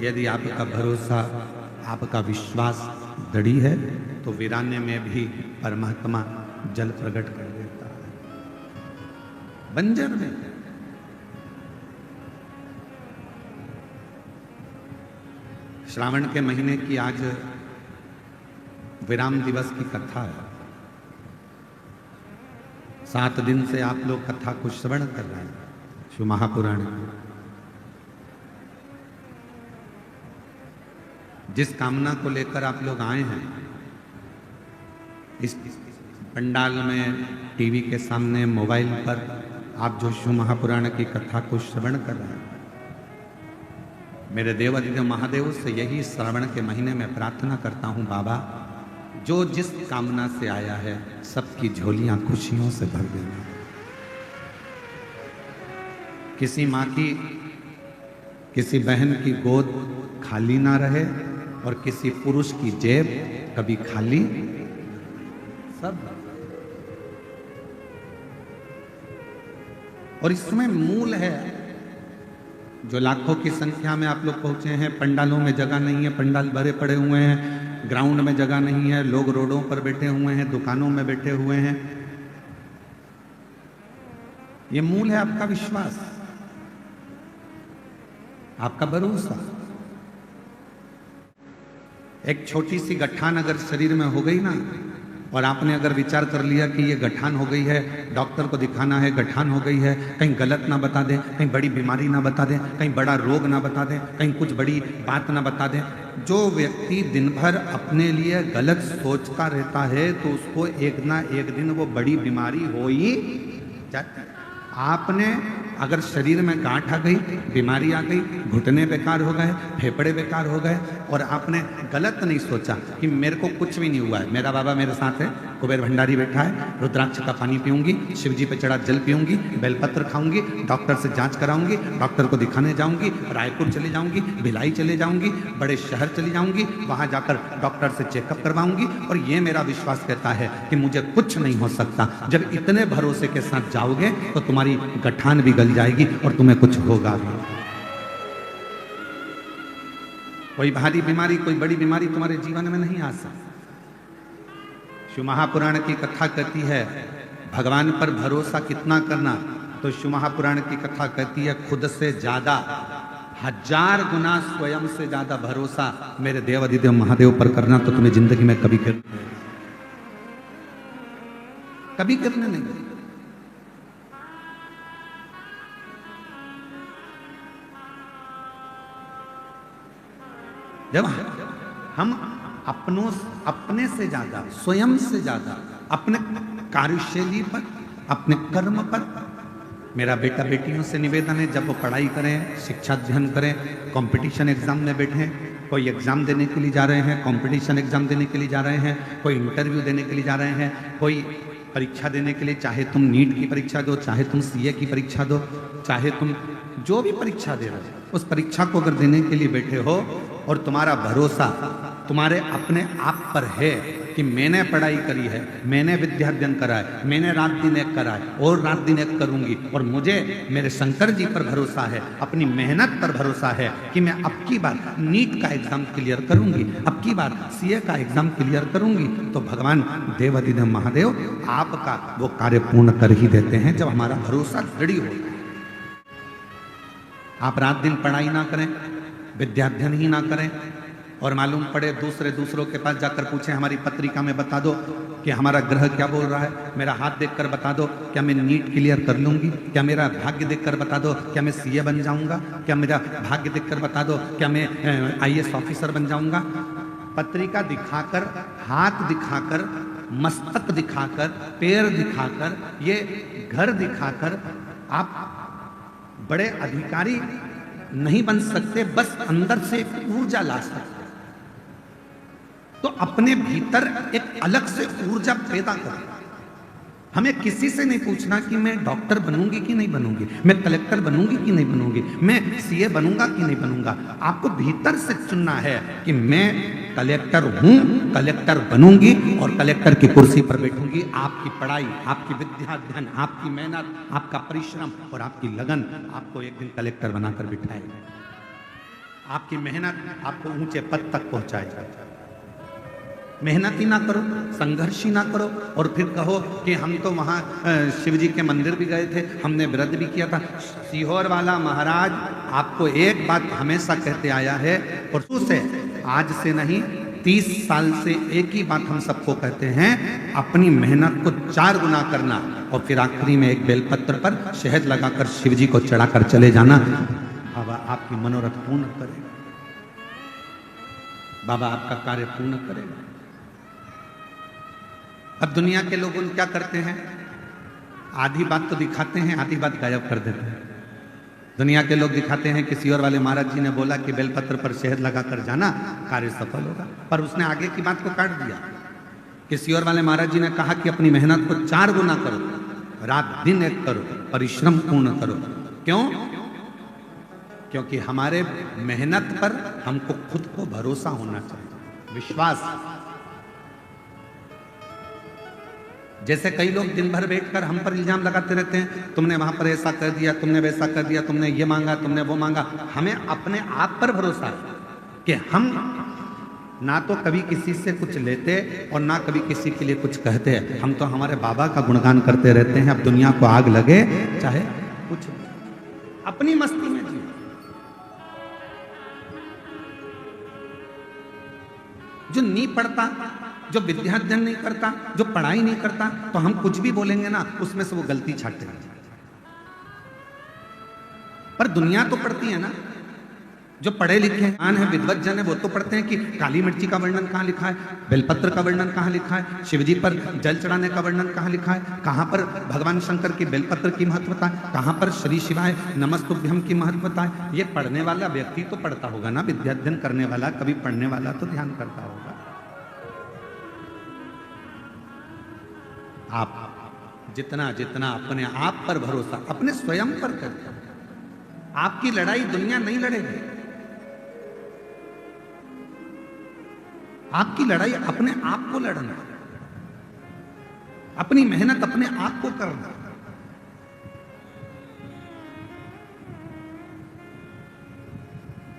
यदि आपका भरोसा, आपका विश्वास दृढ़ है तो वीराने में भी परमात्मा जल प्रकट कर देता है। बंजर में श्रावण के महीने की आज विराम दिवस की कथा है। 7 दिन से आप लोग कथा को श्रवण कर रहे हैं शिव महापुराण। जिस कामना को लेकर आप लोग आए हैं, इस पंडाल में, टीवी के सामने, मोबाइल पर आप जो शिव महापुराण की कथा को श्रवण कर रहे हैं, मेरे देवाधिदेव महादेव से यही श्रावण के महीने में प्रार्थना करता हूं, बाबा जो जिस कामना से आया है सबकी झोलियां खुशियों से भर देना। किसी माँ की, किसी बहन की गोद खाली ना रहे और किसी पुरुष की जेब कभी खाली, सब। और इसमें मूल है, जो लाखों की संख्या में आप लोग पहुंचे हैं, पंडालों में जगह नहीं है, पंडाल भरे पड़े हुए हैं, ग्राउंड में जगह नहीं है, लोग रोडों पर बैठे हुए हैं, दुकानों में बैठे हुए हैं। ये मूल है आपका विश्वास, आपका भरोसा। एक छोटी सी गठान अगर शरीर में हो गई ना, और आपने अगर विचार कर लिया कि ये गठान हो गई है, डॉक्टर को दिखाना है, गठान हो गई है, कहीं गलत ना बता दें, कहीं बड़ी बीमारी ना बता दें, कहीं बड़ा रोग ना बता दें, कहीं कुछ बड़ी बात ना बता दें। जो व्यक्ति दिन भर अपने लिए गलत सोचता रहता है तो उसको एक ना एक दिन वो बड़ी बीमारी हो ही जाती है। आपने अगर शरीर में गांठ आ गई, बीमारी आ गई, घुटने बेकार हो गए, फेफड़े बेकार हो गए, और आपने गलत नहीं सोचा कि मेरे को कुछ भी नहीं हुआ है, मेरा बाबा मेरे साथ है, कुबेर भंडारी बैठा है, रुद्राक्ष का पानी पीऊंगी, शिव जी पे चढ़ा जल पीऊंगी, बेलपत्र खाऊंगी, डॉक्टर से जांच कराऊंगी, डॉक्टर को दिखाने जाऊंगी, रायपुर चले जाऊंगी, भिलाई चले जाऊंगी, बड़े शहर चली जाऊंगी, वहां जाकर डॉक्टर से चेकअप करवाऊंगी, और ये मेरा विश्वास कहता है कि मुझे कुछ नहीं हो सकता। जब इतने भरोसे के साथ जाओगे तो तुम्हारी गठान भी गल जाएगी और तुम्हें कुछ होगा भी। कोई भारी बीमारी, कोई बड़ी बीमारी तुम्हारे जीवन में नहीं आ सकती। शिव महापुराण की कथा कहती है भगवान पर भरोसा कितना करना, तो शिव महापुराण की कथा कहती है खुद से ज्यादा, 1000 गुना स्वयं से ज्यादा भरोसा मेरे देवाधिदेव महादेव पर करना, तो तुम्हें जिंदगी में कभी करने नहीं। जब हम अपने से ज्यादा, स्वयं से ज्यादा, अपने कार्यशैली पर, अपने कर्म पर, मेरा बेटा बेटियों से निवेदन है जब वो पढ़ाई करें, शिक्षा अध्ययन करें, कंपटीशन एग्जाम में बैठें, कोई एग्जाम देने के लिए जा रहे हैं, कंपटीशन एग्जाम देने के लिए जा रहे हैं, कोई इंटरव्यू देने के लिए जा रहे हैं, कोई परीक्षा देने के लिए, चाहे तुम नीट की परीक्षा दो, चाहे तुम सीए की परीक्षा दो, चाहे तुम जो भी परीक्षा दे रहे हो, उस परीक्षा को अगर देने के लिए बैठे हो और तुम्हारा भरोसा तुम्हारे अपने आप पर है कि मैंने पढ़ाई करी है, मैंने विद्याध्ययन करा है, मैंने रात दिन एक करा है और रात दिन एक करूंगी, और मुझे मेरे शंकर जी पर भरोसा है, अपनी मेहनत पर भरोसा है कि मैं अब की बार नीट का एग्जाम क्लियर करूंगी, अब की बार सीए का एग्जाम क्लियर करूंगी, तो भगवान देवाधिदेव महादेव आपका वो कार्य पूर्ण कर ही देते हैं जब हमारा भरोसा दृढ़ होता है। आप रात दिन पढ़ाई ना करें, विद्याध्ययन ही ना करें, और मालूम पड़े दूसरों के पास जाकर पूछें हमारी पत्रिका में बता दो कि हमारा ग्रह क्या बोल रहा है, मेरा हाथ देखकर बता दो क्या मैं नीट क्लियर कर लूंगी, क्या मेरा भाग्य देखकर बता दो क्या मैं सीए बन जाऊंगा, क्या मेरा भाग्य देखकर बता दो क्या मैं आईएएस ऑफिसर बन जाऊंगा। पत्रिका दिखाकर, हाथ दिखाकर, मस्तक दिखाकर, पैर दिखाकर, ये घर दिखाकर आप बड़े अधिकारी नहीं बन सकते, बस अंदर से एक ऊर्जा ला सकते। तो अपने भीतर एक अलग से ऊर्जा पैदा करें। हमें किसी से नहीं पूछना कि मैं डॉक्टर बनूंगी कि नहीं बनूंगी, मैं कलेक्टर बनूंगी कि नहीं बनूंगी, मैं सीए बनूंगा कि नहीं बनूंगा। आपको भीतर से चुनना है कि मैं कलेक्टर हूं, कलेक्टर बनूंगी और कलेक्टर की कुर्सी पर बैठूंगी। आपकी पढ़ाई, आपकी विद्या अध्ययन, आपकी मेहनत, आपका परिश्रम और आपकी लगन आपको एक दिन कलेक्टर बनाकर बिठाएगा। आपकी मेहनत आपको ऊंचे पद तक पहुंचाएगी। मेहनत ही ना करो, संघर्ष ही ना करो और फिर कहो कि हम तो वहाँ शिव जी के मंदिर भी गए थे, हमने व्रत भी किया था। सीहोर वाला महाराज आपको एक बात हमेशा कहते आया है और उसे आज से नहीं 30 साल से एक ही बात हम सबको कहते हैं, अपनी मेहनत को 4 गुना करना और फिर आखिरी में एक बेलपत्र पर शहद लगाकर शिव जी को चढ़ाकर चले जाना। बाबा आपकी मनोरथ पूर्ण करेगा, बाबा आपका कार्य पूर्ण करेगा। अब दुनिया के लोग क्या करते हैं, आधी बात तो दिखाते हैं, आधी बात गायब कर देते हैं। दुनिया के लोग दिखाते हैं कि सीहोर वाले महाराज जी ने बोला कि बेलपत्र पर शहद लगाकर जाना, कार्य सफल होगा, पर उसने आगे की बात को काट दिया कि सीहोर वाले महाराज जी ने कहा कि अपनी मेहनत को 4 गुना करो, रात दिन एक करो, परिश्रम पूर्ण करो। क्यों? क्योंकि हमारे मेहनत पर हमको खुद को भरोसा होना चाहिए, विश्वास। जैसे कई लोग दिन भर बैठकर हम पर इल्जाम लगाते रहते हैं, तुमने वहां पर ऐसा कर दिया, तुमने वैसा कर दिया, तुमने ये मांगा, तुमने वो मांगा। हमें अपने आप पर भरोसा है कि हम ना तो कभी किसी से कुछ लेते और ना कभी किसी के लिए कुछ कहते हैं। हम तो हमारे बाबा का गुणगान करते रहते हैं। अब दुनिया को आग लगे चाहे कुछ, अपनी मस्ती में जियो। जो नहीं पढ़ता, जो विद्याध्ययन नहीं करता, जो पढ़ाई नहीं करता, तो हम कुछ भी बोलेंगे ना उसमें से वो गलती छांटे। पर दुनिया तो पढ़ती है ना, जो पढ़े लिखे हैं, है विद्वत जन है, वो तो पढ़ते हैं कि काली मिर्ची का वर्णन कहाँ लिखा है, बेलपत्र का वर्णन कहाँ लिखा है, शिवजी पर जल चढ़ाने का वर्णन कहाँ लिखा है, कहाँ पर भगवान शंकर की बेलपत्र की महत्वता है, कहाँ पर श्री शिवाय नमस्तुभ्यम की महत्वता है। ये पढ़ने वाला व्यक्ति तो पढ़ता होगा ना, विद्याध्ययन करने वाला, कभी पढ़ने वाला तो ध्यान करता होगा। आप जितना जितना अपने आप पर भरोसा, अपने स्वयं पर करते, आपकी लड़ाई दुनिया नहीं लड़ेगी। आपकी लड़ाई अपने आप को लड़ना, अपनी मेहनत अपने आप को करना।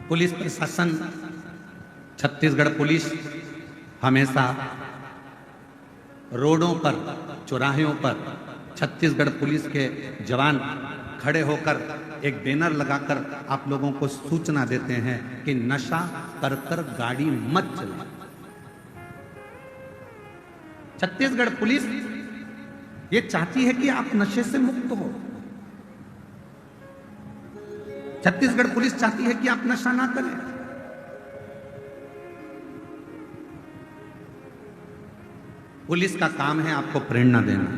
पुलिस प्रशासन, छत्तीसगढ़ पुलिस हमेशा रोडों पर, चौराहों पर छत्तीसगढ़ पुलिस के जवान खड़े होकर एक बैनर लगाकर आप लोगों को सूचना देते हैं कि नशा कर कर गाड़ी मत चलाओ। छत्तीसगढ़ पुलिस ये चाहती है कि आप नशे से मुक्त हो। छत्तीसगढ़ पुलिस चाहती है कि आप नशा ना करें। पुलिस का काम है आपको प्रेरणा देना,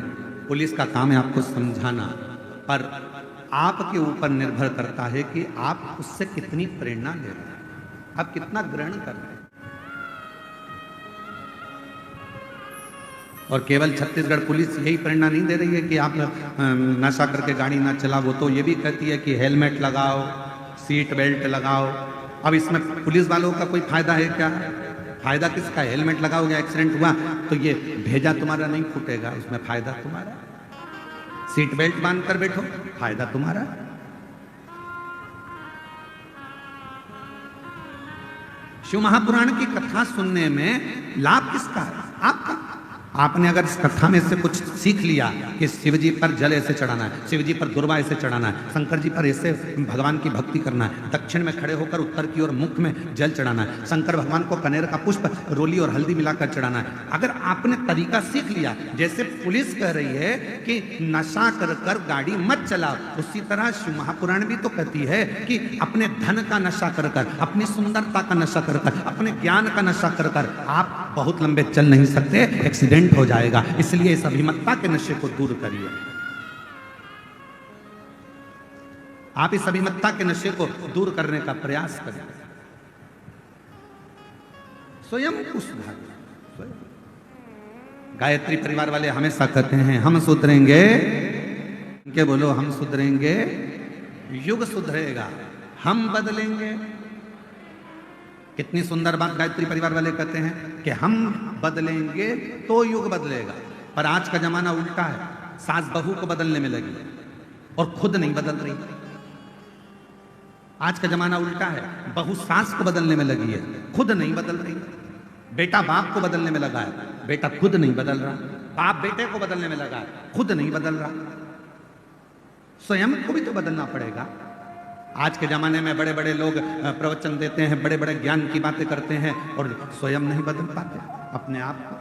पुलिस का काम है आपको समझाना, पर आपके ऊपर निर्भर करता है कि आप उससे कितनी प्रेरणा ले रहे हैं, आप कितना ग्रहण कर रहे हैं। और केवल छत्तीसगढ़ पुलिस यही प्रेरणा नहीं दे रही है कि आप नशा करके गाड़ी ना चलाओ, वो तो ये भी कहती है कि हेलमेट लगाओ, सीट बेल्ट लगाओ। अब इसमें पुलिस वालों का कोई फायदा है क्या? फायदा किसका? हेलमेट लगाओगे, एक्सीडेंट हुआ तो ये भेजा तुम्हारा नहीं फूटेगा, उसमें फायदा तुम्हारा। सीट बेल्ट बांध कर बैठो, फायदा तुम्हारा। शिव महापुराण की कथा सुनने में लाभ किसका है? आपका। आपने अगर इस कथा में से कुछ सीख लिया कि शिवजी पर जल ऐसे चढ़ाना है, शिवजी पर दुर्वा ऐसे चढ़ाना है, शंकर जी पर ऐसे भगवान की भक्ति करना है, दक्षिण में खड़े होकर उत्तर की ओर मुख में जल चढ़ाना है, शंकर भगवान को कनेर का पुष्प रोली और हल्दी मिलाकर चढ़ाना है, अगर आपने तरीका सीख लिया, जैसे पुलिस कह रही है कि नशा कर कर गाड़ी मत चलाओ, उसी तरह शिव महापुराण भी तो कहती है कि अपने धन का नशा कर कर, अपनी सुंदरता का नशा कर कर, अपने ज्ञान का नशा कर कर आप बहुत लंबे चल नहीं सकते, एक्सीडेंट हो जाएगा। इसलिए इस अभिमतता के नशे को दूर करिए। आप इस अभिमतता के नशे को दूर करने का प्रयास करें, स्वयं को सुधारिए। गायत्री परिवार वाले हमेशा कहते हैं हम सुधरेंगे, के बोलो हम सुधरेंगे, युग सुधरेगा, हम बदलेंगे। कितनी सुंदर बात गायत्री परिवार वाले कहते हैं कि हम बदलेंगे तो युग बदलेगा। पर आज का जमाना उल्टा है, सास बहू को बदलने में लगी और खुद नहीं बदल रही। आज का जमाना उल्टा है, बहू सास को बदलने में लगी है, खुद नहीं बदल रही। बेटा बाप को बदलने में लगा है, बेटा खुद नहीं बदल रहा। बाप बेटे को बदलने में लगा है, खुद नहीं बदल रहा। स्वयं को भी तो बदलना पड़ेगा। आज के जमाने में बड़े बड़े लोग प्रवचन देते हैं, बड़े बड़े ज्ञान की बातें करते हैं और स्वयं नहीं बदल पाते। अपने आप को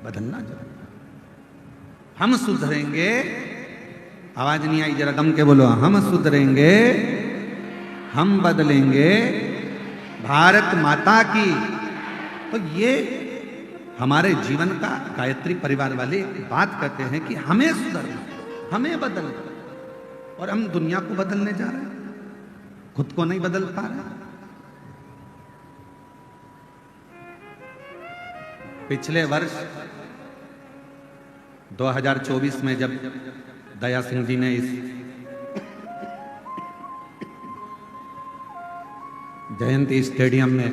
बदलना जरूरी। हम सुधरेंगे, आवाज नहीं आई, जरा दम के बोलो, हम सुधरेंगे, हम बदलेंगे, भारत माता की। तो ये हमारे जीवन का गायत्री परिवार वाले बात कहते हैं कि हमें सुधरना, हमें बदलना, और हम दुनिया को बदलने जा रहे हैं, खुद को नहीं बदल पा रहे। पिछले वर्ष 2024 में जब दया सिंह जी ने इस जयंती स्टेडियम में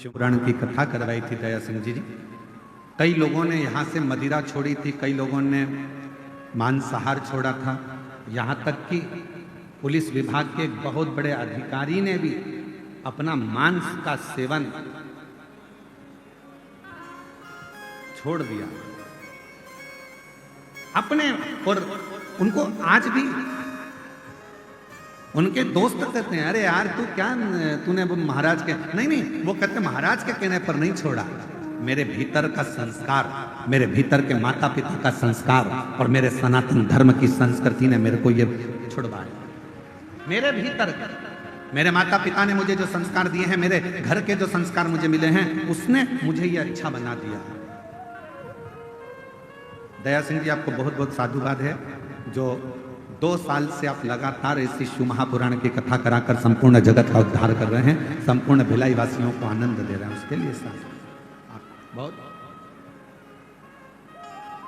शिवपुराण की कथा करवाई थी दया सिंह जी, कई लोगों ने यहां से मदिरा छोड़ी थी, कई लोगों ने मांसाहार छोड़ा था, यहां तक कि पुलिस विभाग के एक बहुत बड़े अधिकारी ने भी अपना मांस का सेवन छोड़ दिया अपने। और उनको आज भी उनके दोस्त कहते हैं, अरे यार तू क्या, तूने महाराज के, नहीं, वो कहते महाराज के कहने पर नहीं छोड़ा, मेरे भीतर का संस्कार, मेरे भीतर के माता पिता का संस्कार और मेरे सनातन धर्म की संस्कृति ने मेरे को ये छुड़वाया। मेरे भीतर, मेरे माता पिता ने मुझे जो संस्कार दिए हैं, मेरे घर के जो संस्कार मुझे मिले हैं, उसने मुझे ये अच्छा बना दिया। दया सिंह जी, आपको बहुत बहुत साधुवाद है जो 2 साल से आप लगातार इसी शिव महापुराण की कथा कराकर संपूर्ण जगत का उद्धार कर रहे हैं, संपूर्ण भिलाई वासियों को आनंद दे रहे हैं, उसके लिए आप बहुत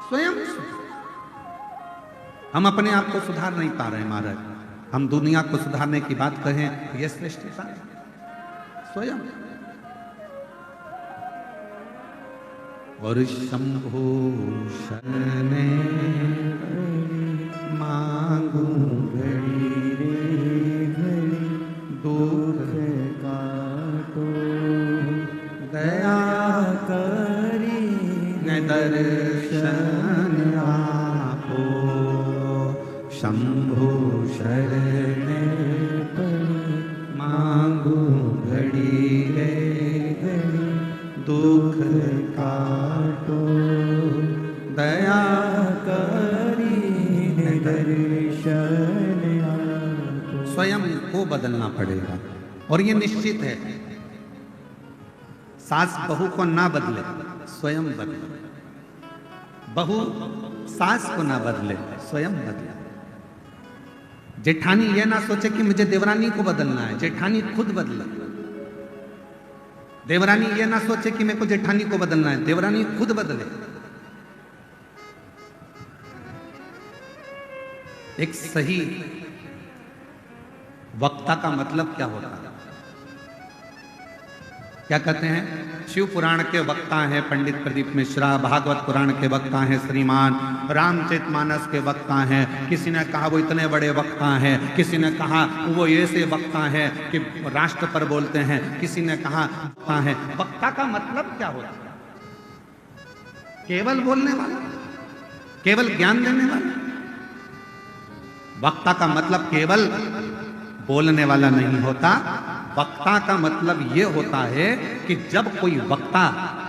स्वयं। हम अपने आप को सुधार नहीं पा रहे हैं महाराज, हम दुनिया को सुधारने की बात कहें, यह श्रेष्ठता स्वयं। और शंभो शरणे मांगू घड़ी रे घड़ी, दुख काटो दया करी दर्शन आपो। शंभो शरणे मांगू घड़ी रे घड़ी, दुख काटो दया करी दर्शन आपो। स्वयं को बदलना पड़ेगा और ये निश्चित है, सास बहू को ना बदले, स्वयं बदले। बहू सास को ना बदले, स्वयं बदले। जेठानी ये ना सोचे कि मुझे देवरानी को बदलना है, जेठानी खुद बदले। देवरानी ये ना सोचे कि मेरे को जेठानी को बदलना है, देवरानी खुद बदले। एक सही वक्ता का मतलब क्या होता है? क्या कहते हैं? शिव पुराण के वक्ता हैं पंडित प्रदीप मिश्रा, भागवत पुराण के वक्ता हैं श्रीमान, रामचरितमानस के वक्ता हैं, किसी ने कहा वो इतने बड़े वक्ता हैं, किसी ने कहा वो ऐसे वक्ता हैं कि राष्ट्र पर बोलते हैं, किसी ने कहा वक्ता है। वक्ता का मतलब क्या होता है? केवल बोलने वाला, केवल ज्ञान देने वाला? वक्ता का मतलब केवल बोलने वाला नहीं होता। वक्ता का मतलब ये होता है कि जब कोई वक्ता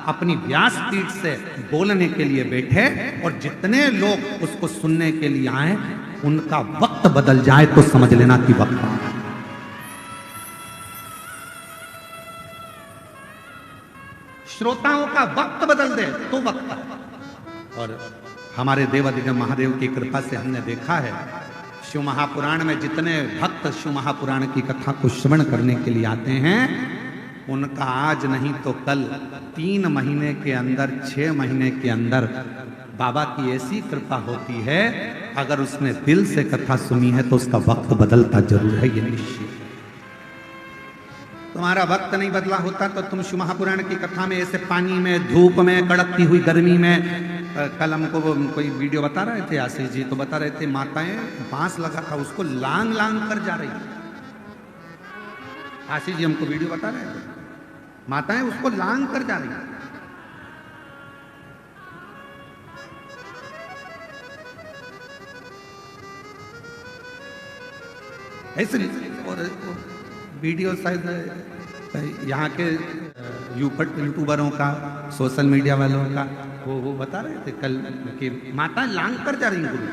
अपनी व्यासपीठ से बोलने के लिए बैठे और जितने लोग उसको सुनने के लिए आए, उनका वक्त बदल जाए तो समझ लेना कि वक्ता। श्रोताओं का वक्त बदल दे तो वक्ता। और हमारे देवादिदेव महादेव की कृपा से हमने देखा है, शिव महापुराण में जितने भक्त शिव महापुराण की कथा को श्रवण करने के लिए आते हैं, उनका आज नहीं तो कल 3 महीने के अंदर, 6 महीने के अंदर बाबा की ऐसी कृपा होती है, अगर उसने दिल से कथा सुनी है तो उसका वक्त बदलता जरूर है, ये निश्चित। तुम्हारा वक्त नहीं बदला होता तो तुम शिव महापुराण की कथा में ऐसे पानी में, धूप में, कड़कती हुई गर्मी में कल हमको वो कोई वीडियो बता रहे थे आशीष जी, तो बता रहे थे माताएं बांस लगा था उसको लांग लांग कर जा रही। आशीष जी हमको वीडियो बता रहे थे, माताएं उसको लांग कर जा रही। ऐसे और वीडियो शायद यहाँ के यूट्यूबरों का, सोशल मीडिया वालों का, वो बता रहे थे कल कि माता लांग कर जा रही गुरु।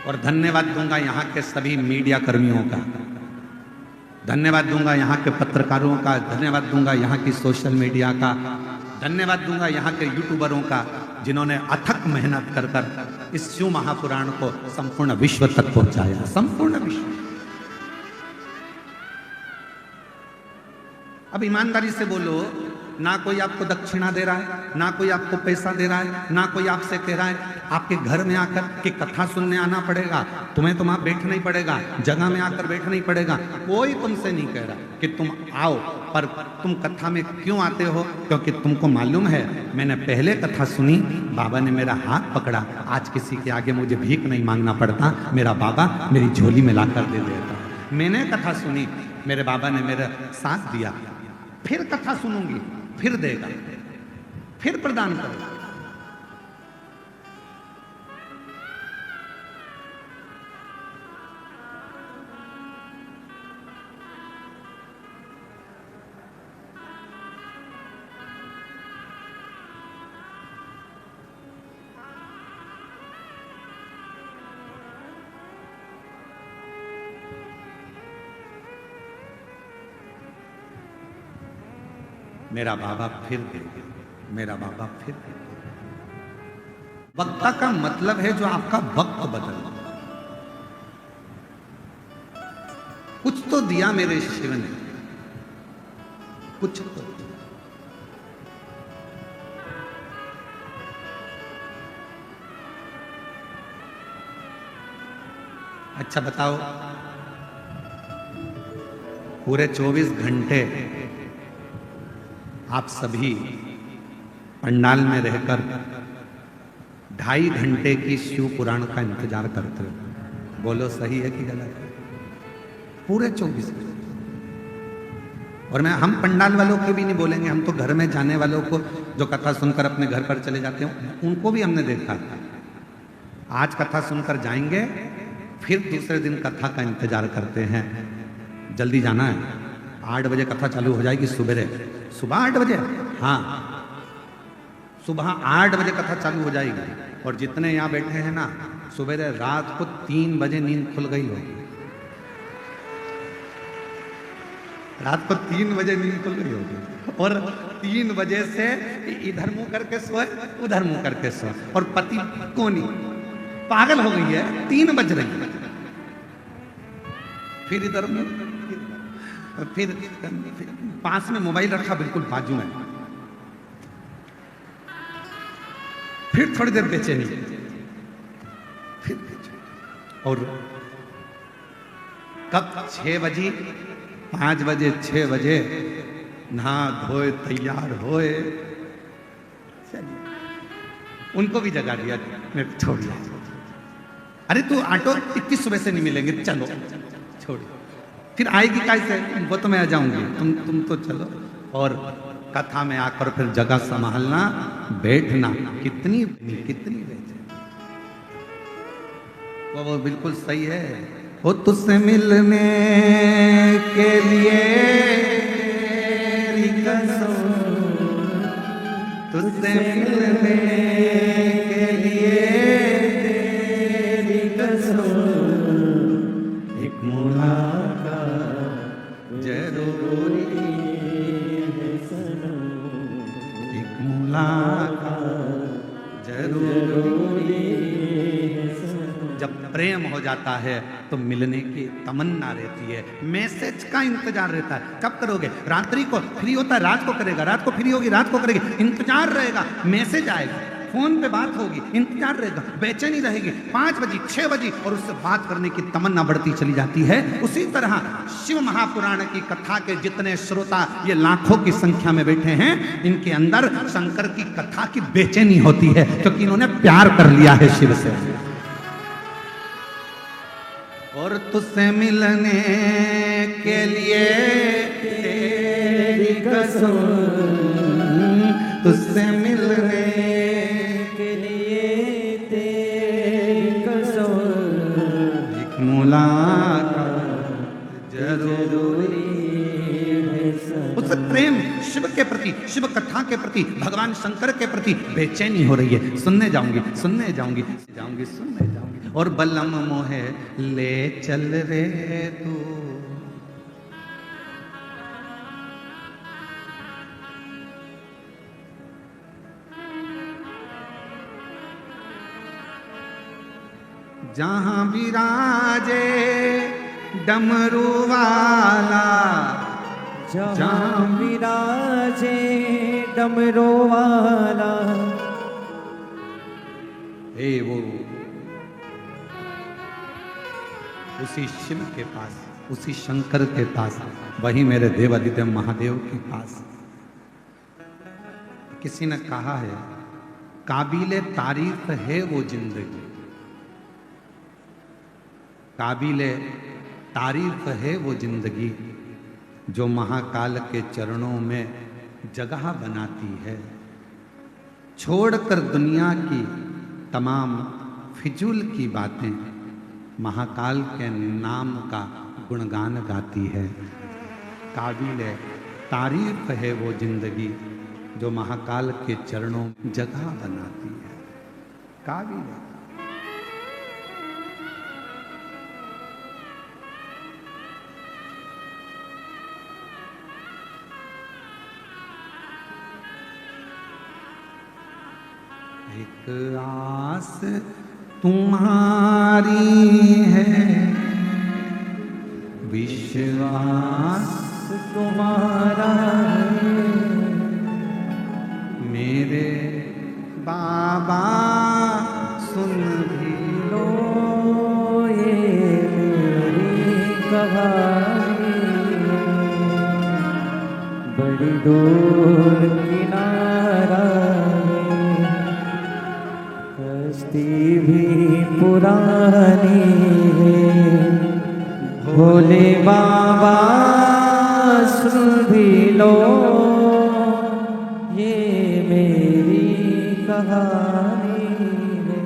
और धन्यवाद दूंगा यहाँ के सभी मीडिया कर्मियों का, धन्यवाद दूंगा यहाँ के पत्रकारों का, धन्यवाद दूंगा यहाँ की सोशल मीडिया का, धन्यवाद दूंगा यहाँ के यूट्यूबरों का, जिन्होंने अथक मेहनत कर कर इस शिव महापुराण को संपूर्ण विश्व तक पहुंचाया। संपूर्ण विश्व। अब ईमानदारी से बोलो, ना कोई आपको दक्षिणा दे रहा है, ना कोई आपको पैसा दे रहा है, ना कोई आपसे कह रहा है आपके घर में आकर कि कथा सुनने आना पड़ेगा, तुम्हें तो वहां बैठना ही पड़ेगा, जगह में आकर बैठना ही पड़ेगा। कोई तुमसे नहीं कह रहा कि तुम आओ, पर तुम कथा में क्यों आते हो? क्योंकि तुमको मालूम है मैंने पहले कथा सुनी, बाबा ने मेरा हाथ पकड़ा, आज किसी के आगे मुझे भीख नहीं मांगना पड़ता, मेरा बाबा मेरी झोली में लाकर दे देता। मैंने कथा सुनी, मेरे बाबा ने मेरा साथ दिया, फिर कथा सुनूंगी, फिर देगा, फिर प्रदान करेगा। मेरा बाबा फिर देगा, मेरा बाबा फिर देगा। वक्ता का मतलब है जो आपका वक्त बदल। कुछ तो दिया मेरे शिव ने, कुछ तो। अच्छा बताओ, पूरे 24 घंटे आप सभी पंडाल में रहकर 2.5 घंटे की शिव पुराण का इंतजार करते हो। बोलो सही है कि गलत है? पूरे 24 घंटे। और हम पंडाल वालों के भी नहीं बोलेंगे, हम तो घर में जाने वालों को जो कथा सुनकर अपने घर पर चले जाते हैं उनको भी हमने देखा। आज कथा सुनकर जाएंगे, फिर दूसरे दिन कथा का इंतजार करते हैं। जल्दी जाना है, 8 बजे कथा चालू हो जाएगी सुबह 8 बजे। हाँ, सुबह 8 बजे कथा चालू हो जाएगी। और जितने यहाँ बैठे हैं ना, सुबह रात को 3 बजे नींद खुल गई होगी। रात को 3 बजे नींद खुल गई होगी और 3 बजे से इधर मुंह करके सोए, उधर मुंह करके सोए। और पति कोनी पागल हो गई है, 3 बज रही है, फिर इधर मुंह, फिर पास में मोबाइल रखा बिल्कुल बाजू में, फिर थोड़ी देर बेचैनी, फिर और कब 6 बजे 5 बजे 6 बजे नहा धोए तैयार होए, उनको भी जगा दिया, मैं छोड़ दिया। अरे तू ऑटो इतनी सुबह से नहीं मिलेंगे, चलो छोड़। फिर आएगी कैसे? वो तो मैं आ जाऊंगी, तुम तो चलो। और कथा में आकर फिर जगह संभालना, बैठना, कितनी बेचैनी। वो बिल्कुल सही है। वो तुझसे मिलने के लिए तुझसे मिलने के लिए एक मुलाकात जरूरी है सनम, एक मुलाकात जरूरी है सनम। जब प्रेम हो जाता है तो मिलने की तमन्ना रहती है, मैसेज का इंतजार रहता है। कब करोगे? रात्रि को फ्री होता है रात को करेगा, रात को फ्री होगी रात को करेगी, इंतजार रहेगा, मैसेज आएगा, फोन पे बात होगी, इंतजार रहेगा, बेचैनी रहेगी, 5 बजे 6 बजे, और उससे बात करने की तमन्ना बढ़ती चली जाती है। उसी तरह शिव महापुराण की कथा के जितने श्रोता ये लाखों की संख्या में बैठे हैं, इनके अंदर शंकर की कथा की बेचैनी होती है, क्योंकि इन्होंने प्यार कर लिया है शिव से। और तुझसे मिलने के लिए तेरी कसम, तुझसे मिलने के लिए तेरी कसम, एक मुलाकात जरूरी है। उस प्रेम शिव के प्रति, शिव कथा के प्रति, भगवान शंकर के प्रति बेचैनी हो रही है। सुनने जाऊंगी, सुनने जाऊंगी, जाऊंगी, सुनने जाऊंगी। और बलम मोहे ले चल रे तू, जहां विराजे डमरू वाला, जहां विराजे डमरू वाला। हे वो उसी शिव के पास, उसी शंकर के पास, वही मेरे देवादिदेव महादेव के पास। किसी ने कहा है, काबिले तारीफ है वो जिंदगी, काबिले तारीफ है वो जिंदगी, जो महाकाल के चरणों में जगह बनाती है। छोड़कर दुनिया की तमाम फिजूल की बातें, महाकाल के नाम का गुणगान गाती है। काबिल तारीफ है वो जिंदगी, जो महाकाल के चरणों में जगह बनाती है। काबिल एक आस तुम्हारी है, विश्वास तुम्हारा है, मेरे बाबा सुन भी लो ये मेरी कहानी। बड़ी दूर किनारा है, कश्ती भी पुरानी है, भोले बाबा सुन भी लो ये मेरी कहानी है।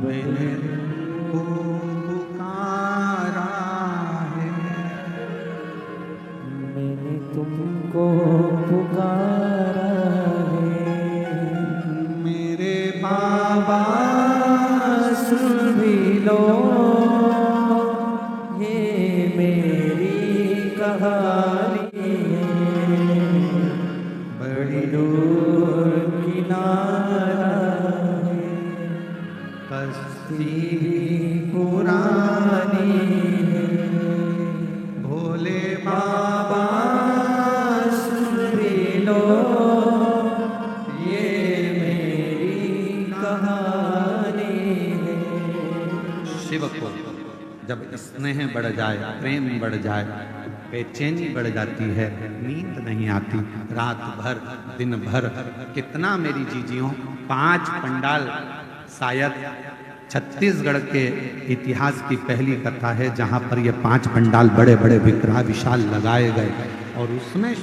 मैंने को पुकारा है, मैंने तुमको पुकारा है, मेरे बाबा सुन भी लो ये मेरी कहानी है। बड़ी दूर किनारा है, कश्ती पुरानी है, भोले बाबा सुन भी लो ये मेरी कहानी है। शिव को जब स्नेह बढ़ जाए, प्रेम बढ़ जाए, बेचैनी बढ़ जाती है, नींद नहीं आती, रात भर दिन भर। कितना मेरी जीजियों, 5 पंडाल, शायद छत्तीसगढ़ के इतिहास की पहली कथा है जहां पर ये 5 पंडाल बड़े बड़े विग्रह विशाल लगाए गए, और उसमें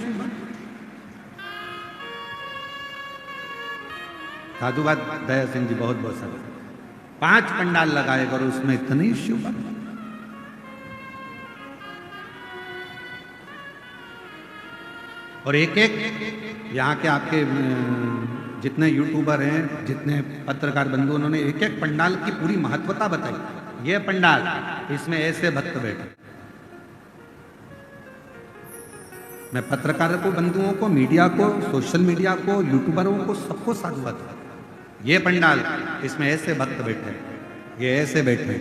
साधुवाद दया सिंह जी बहुत बहुत सारे 5 पंडाल लगाए गए और उसमें इतनी शिव। और एक एक यहाँ के आपके जितने यूट्यूबर हैं, जितने पत्रकार बंधु, उन्होंने एक एक पंडाल की पूरी महत्वता बताई। ये पंडाल, इसमें ऐसे भक्त बैठे। मैं पत्रकारों को, बंधुओं को, मीडिया को, सोशल मीडिया को, यूट्यूबरों को, सबको साधुवाद। ये पंडाल, इसमें ऐसे भक्त बैठे, ये ऐसे बैठे।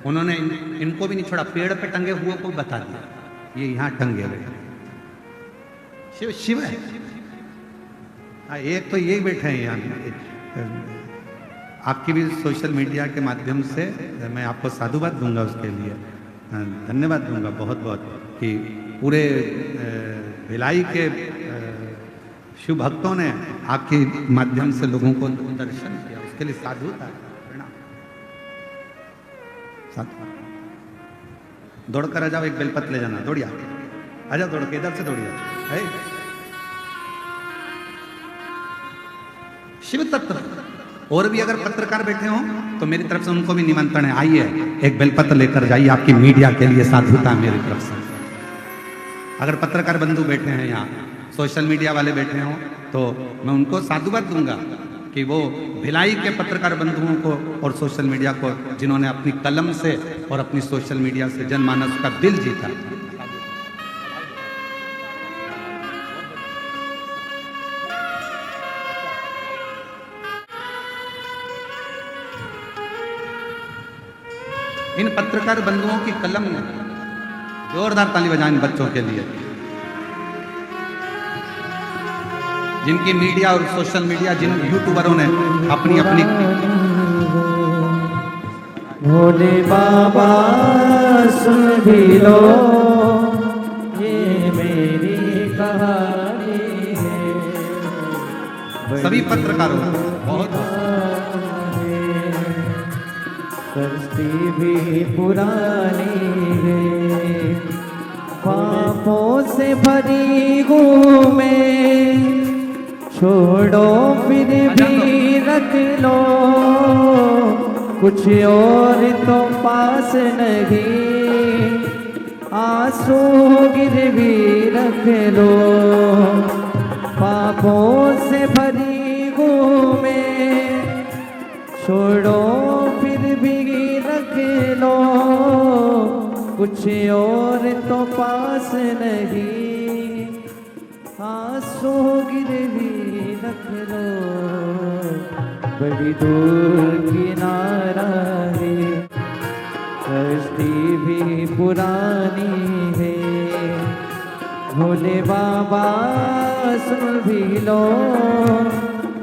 उन्होंने इनको भी नहीं छोड़ा, पेड़ पे टंगे हुए को बता दिया, ये यहाँ टंगे हुए। शिव शिव है। एक तो ये बैठे हैं यहाँ, आपकी भी सोशल मीडिया के माध्यम से मैं आपको साधुवाद दूंगा, उसके लिए धन्यवाद दूंगा बहुत बहुत, कि पूरे भिलाई के शिव भक्तों ने आपके माध्यम से लोगों को दर्शन किया, उसके लिए साधुता प्रणाम। साधु दौड़ कर आ जाओ, एक बेलपत्र ले जाना, दौड़िया आ जाओ, दौड़ के इधर से दौड़िया है। शिव तत्व और भी अगर पत्रकार बैठे हो तो मेरी तरफ से उनको भी निमंत्रण है, आइए एक बेलपत्र लेकर जाइए, आपकी मीडिया के लिए साधुता मेरी तरफ से। अगर पत्रकार बंधु बैठे हैं यहाँ, सोशल मीडिया वाले बैठे हों, तो मैं उनको साधुवाद दूंगा कि वो भिलाई के पत्रकार बंधुओं को और सोशल मीडिया को, जिन्होंने अपनी कलम से और अपनी सोशल मीडिया से जनमानस का दिल जीता। इन पत्रकार बंधुओं की कलम ने, जोरदार ताली बजाएं इन बच्चों के लिए, जिनकी मीडिया और सोशल मीडिया, जिन यूट्यूबरों ने अपनी अपनी। भोले बाबा सुन भी लो, ये मेरी कहानी है। सभी पत्रकारों बहुत कश्ती भी पुरानी है, पापों से भरी हूँ मैं, छोड़ो फिर भी रख लो, कुछ और तो पास नहीं, आंसू गिरवी रख लो। पापों से भरी हूँ मैं, छोड़ो फिर भी रख लो, कुछ और तो पास नहीं, आंसू गिरवी रख लो। बड़ी दूर किनारा है, कश्ती भी पुरानी है, भोले बाबा सुन भी लो,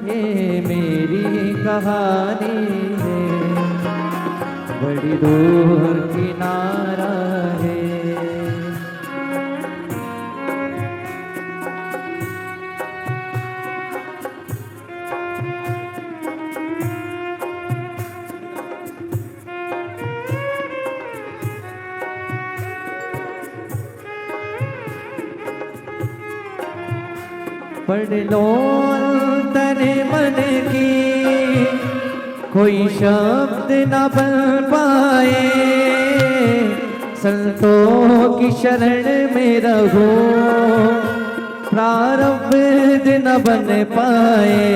ये मेरी कहानी है। बड़ी दूर किनारा है, पढ़ लो अंतर मन की, कोई शब्द न बन पाए, संतों की शरण में रहो, प्रारब्ध न बन पाए।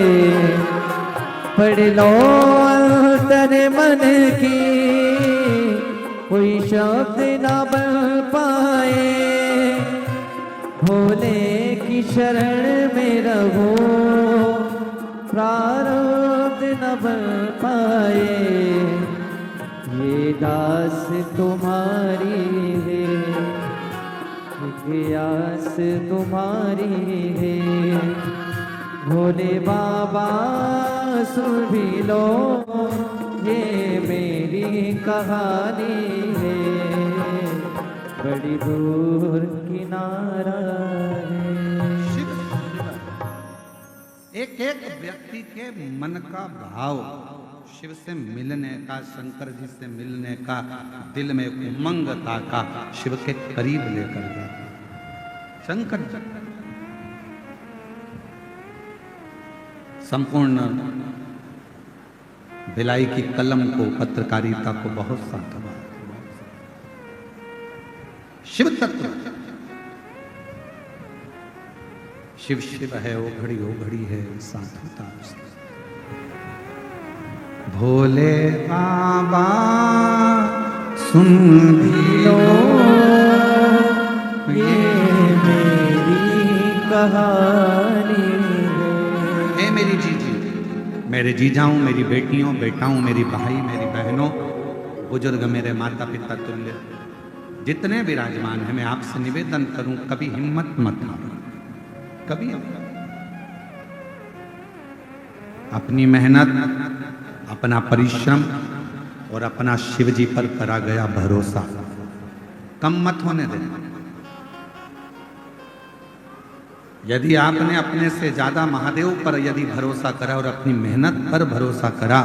पढ़ लो अंतर मन की, कोई शब्द न बन पाए, भोले की शरण में रहो, प्रारब्ध न बन पाए। ये दास तुम्हारी है, ये आस तुम्हारी है, भोले बाबा सुन भी लो, ये मेरी कहानी है। बड़ी दूर किनारा है। एक एक व्यक्ति के मन का भाव शिव से मिलने का, शंकर जी से मिलने का, दिल में उमंगता का शिव के करीब लेकर जाता। शंकर जी संपूर्ण भिलाई की कलम को, पत्रकारिता को बहुत साधवा। शिव तत्व शिव शिव है, ओ घड़ी है साधुता। भोले बाबा सुन भी लो, ये मेरी कहानी है। हे मेरी जीजी, मेरे जीजाओं, मेरी बेटियों, बेटाओं, मेरी भाई, मेरी बहनों, बुजुर्ग, मेरे माता पिता तुल्य जितने विराजमान हैं, मैं आपसे निवेदन करूं, कभी हिम्मत मत हारो, कभी अपनी मेहनत, अपना परिश्रम और अपना शिव जी पर करा गया भरोसा कम मत होने देना। यदि आपने अपने से ज्यादा महादेव पर यदि भरोसा करा और अपनी मेहनत पर भरोसा करा,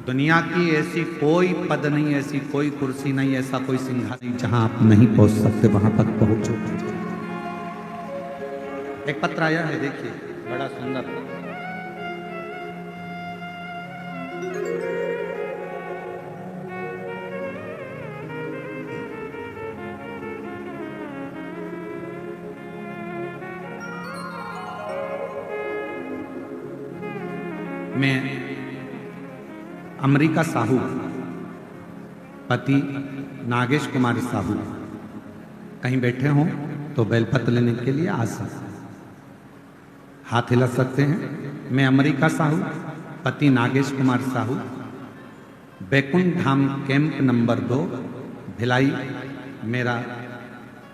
दुनिया की ऐसी कोई पद नहीं, ऐसी कोई कुर्सी नहीं, ऐसा कोई सिंहासन नहीं जहां आप नहीं पहुंच सकते, वहां तक पहुंचो। एक पत्र आया है, देखिए, बड़ा सुंदर। मैं अमरीका साहू, पति नागेश कुमार साहू, कहीं बैठे हों तो बेलपत्र लेने के लिए आ सकते, हाथ हिला सकते हैं। मैं अमरीका साहू, पति नागेश कुमार साहू, बैकुंठ धाम कैंप नंबर 2 भिलाई। मेरा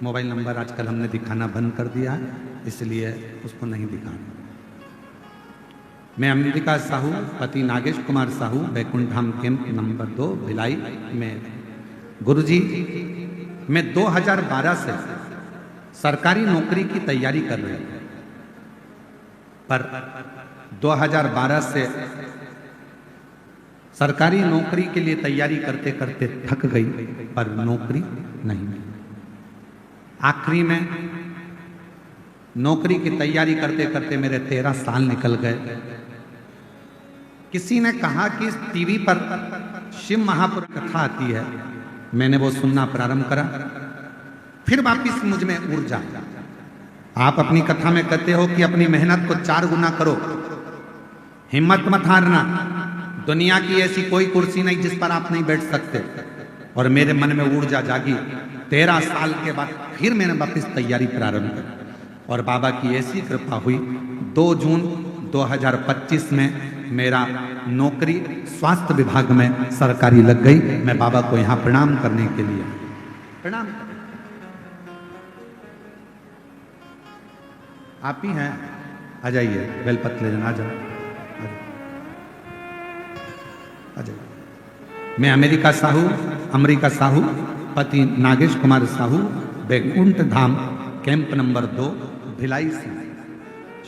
मोबाइल नंबर आजकल हमने दिखाना बंद कर दिया है, इसलिए उसको नहीं दिखाना। मैं अमरीका साहू, पति नागेश कुमार साहू, बैकुंठ धाम कैंप नंबर 2 भिलाई में। गुरुजी, मैं 2012 से सरकारी नौकरी की तैयारी कर रही हूं, पर 2012 से सरकारी नौकरी के लिए तैयारी करते करते थक गई, पर नौकरी नहीं मिली। आखिरी में नौकरी की तैयारी करते करते मेरे 13 साल निकल गए। किसी ने कहा कि टीवी पर शिव महापुराण कथा आती है, मैंने वो सुनना प्रारंभ करा, फिर वापिस मुझ में ऊर्जा। आप अपनी कथा में कहते हो कि अपनी मेहनत को 4 गुना करो, हिम्मत मत हारना, दुनिया की ऐसी कोई कुर्सी नहीं जिस पर आप नहीं बैठ सकते। और मेरे मन में ऊर्जा जागी। 13 साल के बाद फिर मैंने वापिस तैयारी प्रारंभ की और बाबा की ऐसी कृपा हुई। 2 जून 2025 में मेरा नौकरी स्वास्थ्य विभाग में सरकारी लग गई। मैं बाबा को यहां प्रणाम करने के लिए प्रणाम। आप ही हैं, आ जाइए, बेलपत्र लेना, आ जाओ, आ जाइए। मैं अमरीका साहू, पति नागेश कुमार साहू, बैकुंठ धाम कैंप नंबर 2 भिलाई से।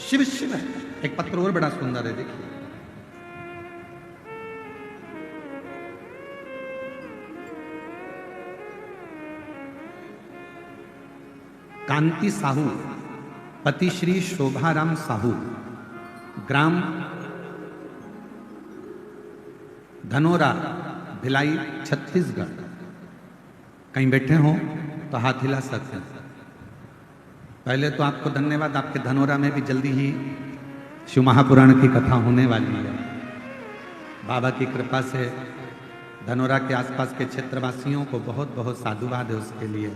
शिव शिव है। एक पत्र और बड़ा सुंदर है, देखिए। कांति साहू, पति श्री शोभाराम साहू, ग्राम धनोरा, भिलाई, छत्तीसगढ़। कहीं बैठे हो तो हाथ हिला सकते हैं। पहले तो आपको धन्यवाद, आपके धनोरा में भी जल्दी ही शिव महापुराण की कथा होने वाली है। बाबा की कृपा से धनोरा के आसपास के क्षेत्रवासियों को बहुत बहुत साधुवाद है उसके लिए,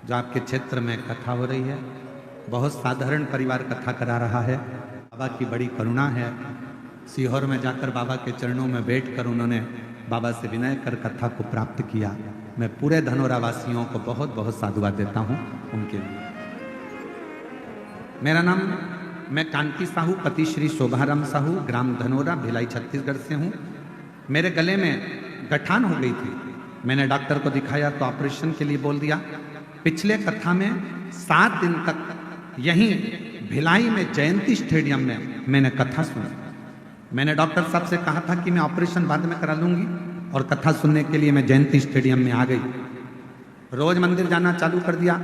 जो आपके क्षेत्र में कथा हो रही है। बहुत साधारण परिवार कथा करा रहा है। बाबा की बड़ी करुणा है। सीहोर में जाकर बाबा के चरणों में बैठकर उन्होंने बाबा से विनय कर कथा को प्राप्त किया। मैं पूरे धनोरा वासियों को बहुत बहुत साधुवाद देता हूँ उनके लिए। मेरा नाम, मैं कांति साहू, पति श्री शोभाराम साहू, ग्राम धनोरा, भिलाई, छत्तीसगढ़ से हूँ। मेरे गले में गठान हो गई थी। मैंने डॉक्टर को दिखाया तो ऑपरेशन के लिए बोल दिया। पिछले कथा में 7 दिन तक यहीं भिलाई में जयंती स्टेडियम में मैंने कथा सुनी। मैंने डॉक्टर साहब से कहा था कि मैं ऑपरेशन बाद में करा लूंगी, और कथा सुनने के लिए मैं जयंती स्टेडियम में आ गई। रोज मंदिर जाना चालू कर दिया।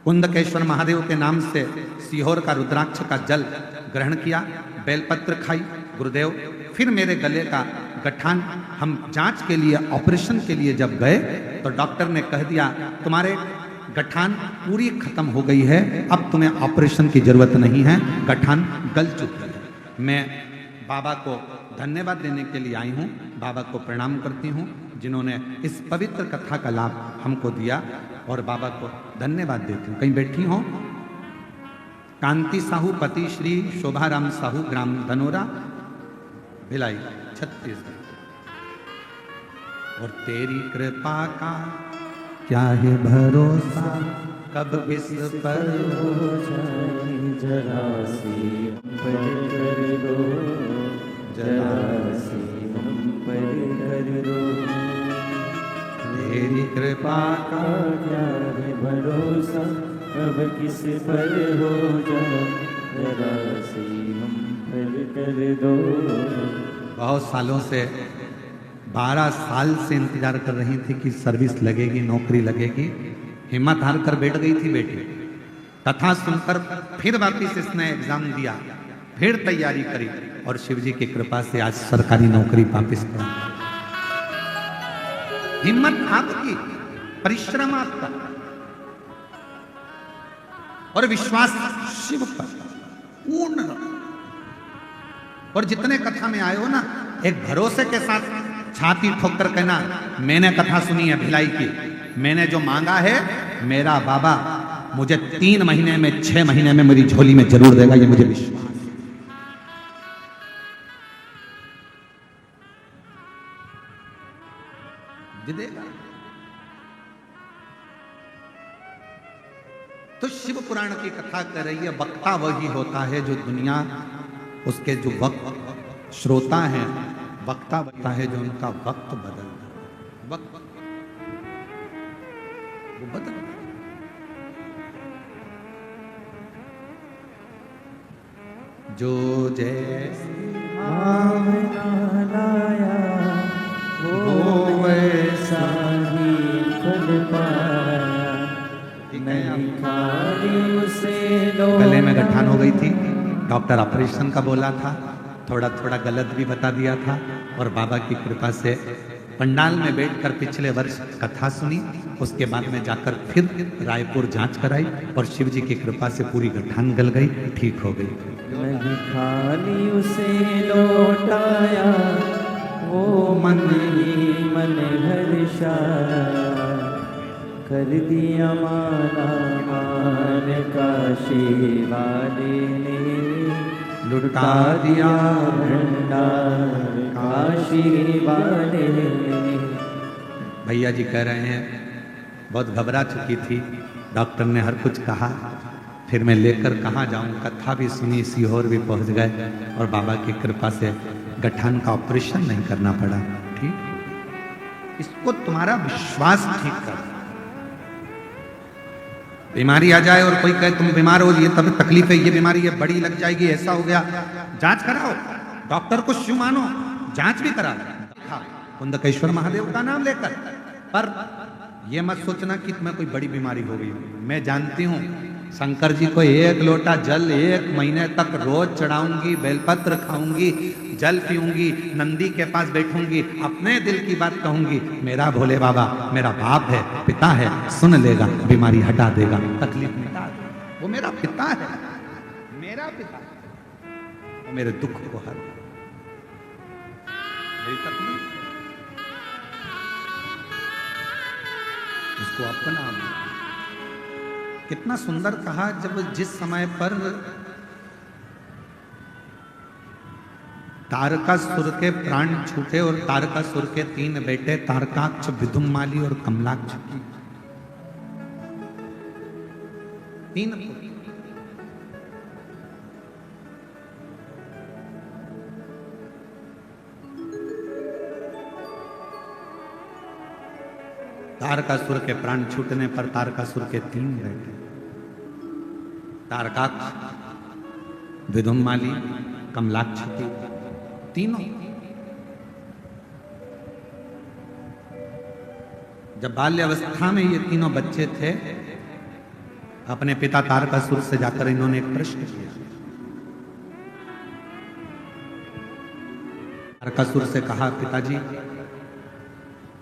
कुंदकेश्वर महादेव के नाम से सीहोर का रुद्राक्ष का जल ग्रहण किया, बेलपत्र खाई, गुरुदेव। फिर मेरे गले का गठान, हम जांच के लिए, ऑपरेशन के लिए जब गए तो डॉक्टर ने कह दिया तुम्हारे गठान पूरी खत्म हो गई है, अब तुम्हें ऑपरेशन की जरूरत नहीं है, गठान गल चुकी है। मैं बाबा को धन्यवाद देने के लिए आई हूँ, बाबा को प्रणाम करती हूँ जिन्होंने इस पवित्र कथा का लाभ हमको दिया, और बाबा को धन्यवाद देती हूँ। कहीं बैठी हो। कांति साहू, पति श्री शोभाराम साहू, ग्राम धनोरा, भिलाई, छत्तीसगढ़। और तेरी कृपा का क्या है भरोसा, कब किस पर हो जाए जरा सी हम पर कर दो, जरा सी हम पर कर दो। तेरी कृपा का क्या है भरोसा, कब किस पर हो जाए जरा सी हम पर कर दो। बहुत सालों से 12 साल से इंतजार कर रही थी कि सर्विस लगेगी, नौकरी लगेगी। हिम्मत हार कर बैठ गई थी बेटी। कथा सुनकर फिर वापिस इसने एग्जाम दिया, फिर तैयारी करी और शिव जी की कृपा से आज सरकारी नौकरी वापिस पा। हिम्मत आपकी, परिश्रम आपका और विश्वास शिव पर पूर्ण रहो। और जितने कथा में आए हो ना, एक भरोसे के साथ छाती ठोक कर कहना, मैंने कथा सुनी है भिलाई की, मैंने जो मांगा है मेरा बाबा मुझे 3 महीने में 6 महीने में मेरी झोली में जरूर देगा, ये मुझे विश्वास है। ये देगा। तो शिव पुराण की कथा कर रही है, वक्ता वही होता है जो दुनिया उसके जो वक्त श्रोता है, वक्ता बनता है जो उनका वक्त बदल वक्त वो बदल। जो जैसी भावना लाया वो वैसा ही फल पाया, नहीं खाली उसे गले में गठान हो गई थी, डॉक्टर ऑपरेशन का बोला था, थोड़ा थोड़ा गलत भी बता दिया था और बाबा की कृपा से पंडाल में बैठकर पिछले वर्ष कथा सुनी। उसके बाद में जाकर फिर रायपुर जांच कराई और शिव जी की कृपा से पूरी गठान गल गई, ठीक हो गई। नहीं खाली उसे लौटाया वो मन ही मन हर्षाया, कर दिया माला मान काशी वाले ने, लुटा दिया भंडार काशी वाले ने। भैया जी कह रहे हैं बहुत घबरा चुकी थी, डॉक्टर ने हर कुछ कहा, फिर मैं लेकर कहाँ जाऊं, कथा भी सुनी, सीहोर भी पहुंच गए और बाबा की कृपा से गठान का ऑपरेशन नहीं करना पड़ा। ठीक, इसको तुम्हारा विश्वास ठीक कर। बीमारी आ जाए और कोई कहे तुम बीमार हो, ये तब तकलीफ है, ये बीमारी है, बड़ी लग जाएगी, ऐसा हो गया, जांच कराओ, डॉक्टर को शिव मानो, जांच भी करा कुंदकेश्वर महादेव का नाम लेकर। पर ये मत सोचना कि तुम्हें कोई बड़ी बीमारी हो गई। मैं जानती हूं शंकर जी को 1 लोटा जल 1 महीने तक रोज चढ़ाऊंगी, बेलपत्र खाऊंगी, जल पीऊंगी, नंदी के पास बैठूंगी, अपने दिल की बात कहूंगी, मेरा भोले बाबा मेरा बाप है, पिता है, सुन लेगा, बीमारी हटा देगा, तकलीफ मिटा देगा। वो मेरा पिता है, मेरा पिता है, वो मेरे दुख को हर मेरी तकलीफ उसको अपना। कितना सुंदर कहा, जब जिस समय पर तारकासुर के प्राण छूटे और तारकासुर के 3 बेटे तारकाक्ष, विदुम्माली और कमलाक्ष की 3 पुत्र। तारकासुर के प्राण छूटने पर तारकासुर के 3 बेटे तारकाक्ष, विदुम्माली, कमलाक्ष की तीनों। जब बाल्यावस्था में ये तीनों बच्चे थे, अपने पिता तारकासुर से जाकर इन्होंने एक प्रश्न किया। तारकासुर से कहा, पिताजी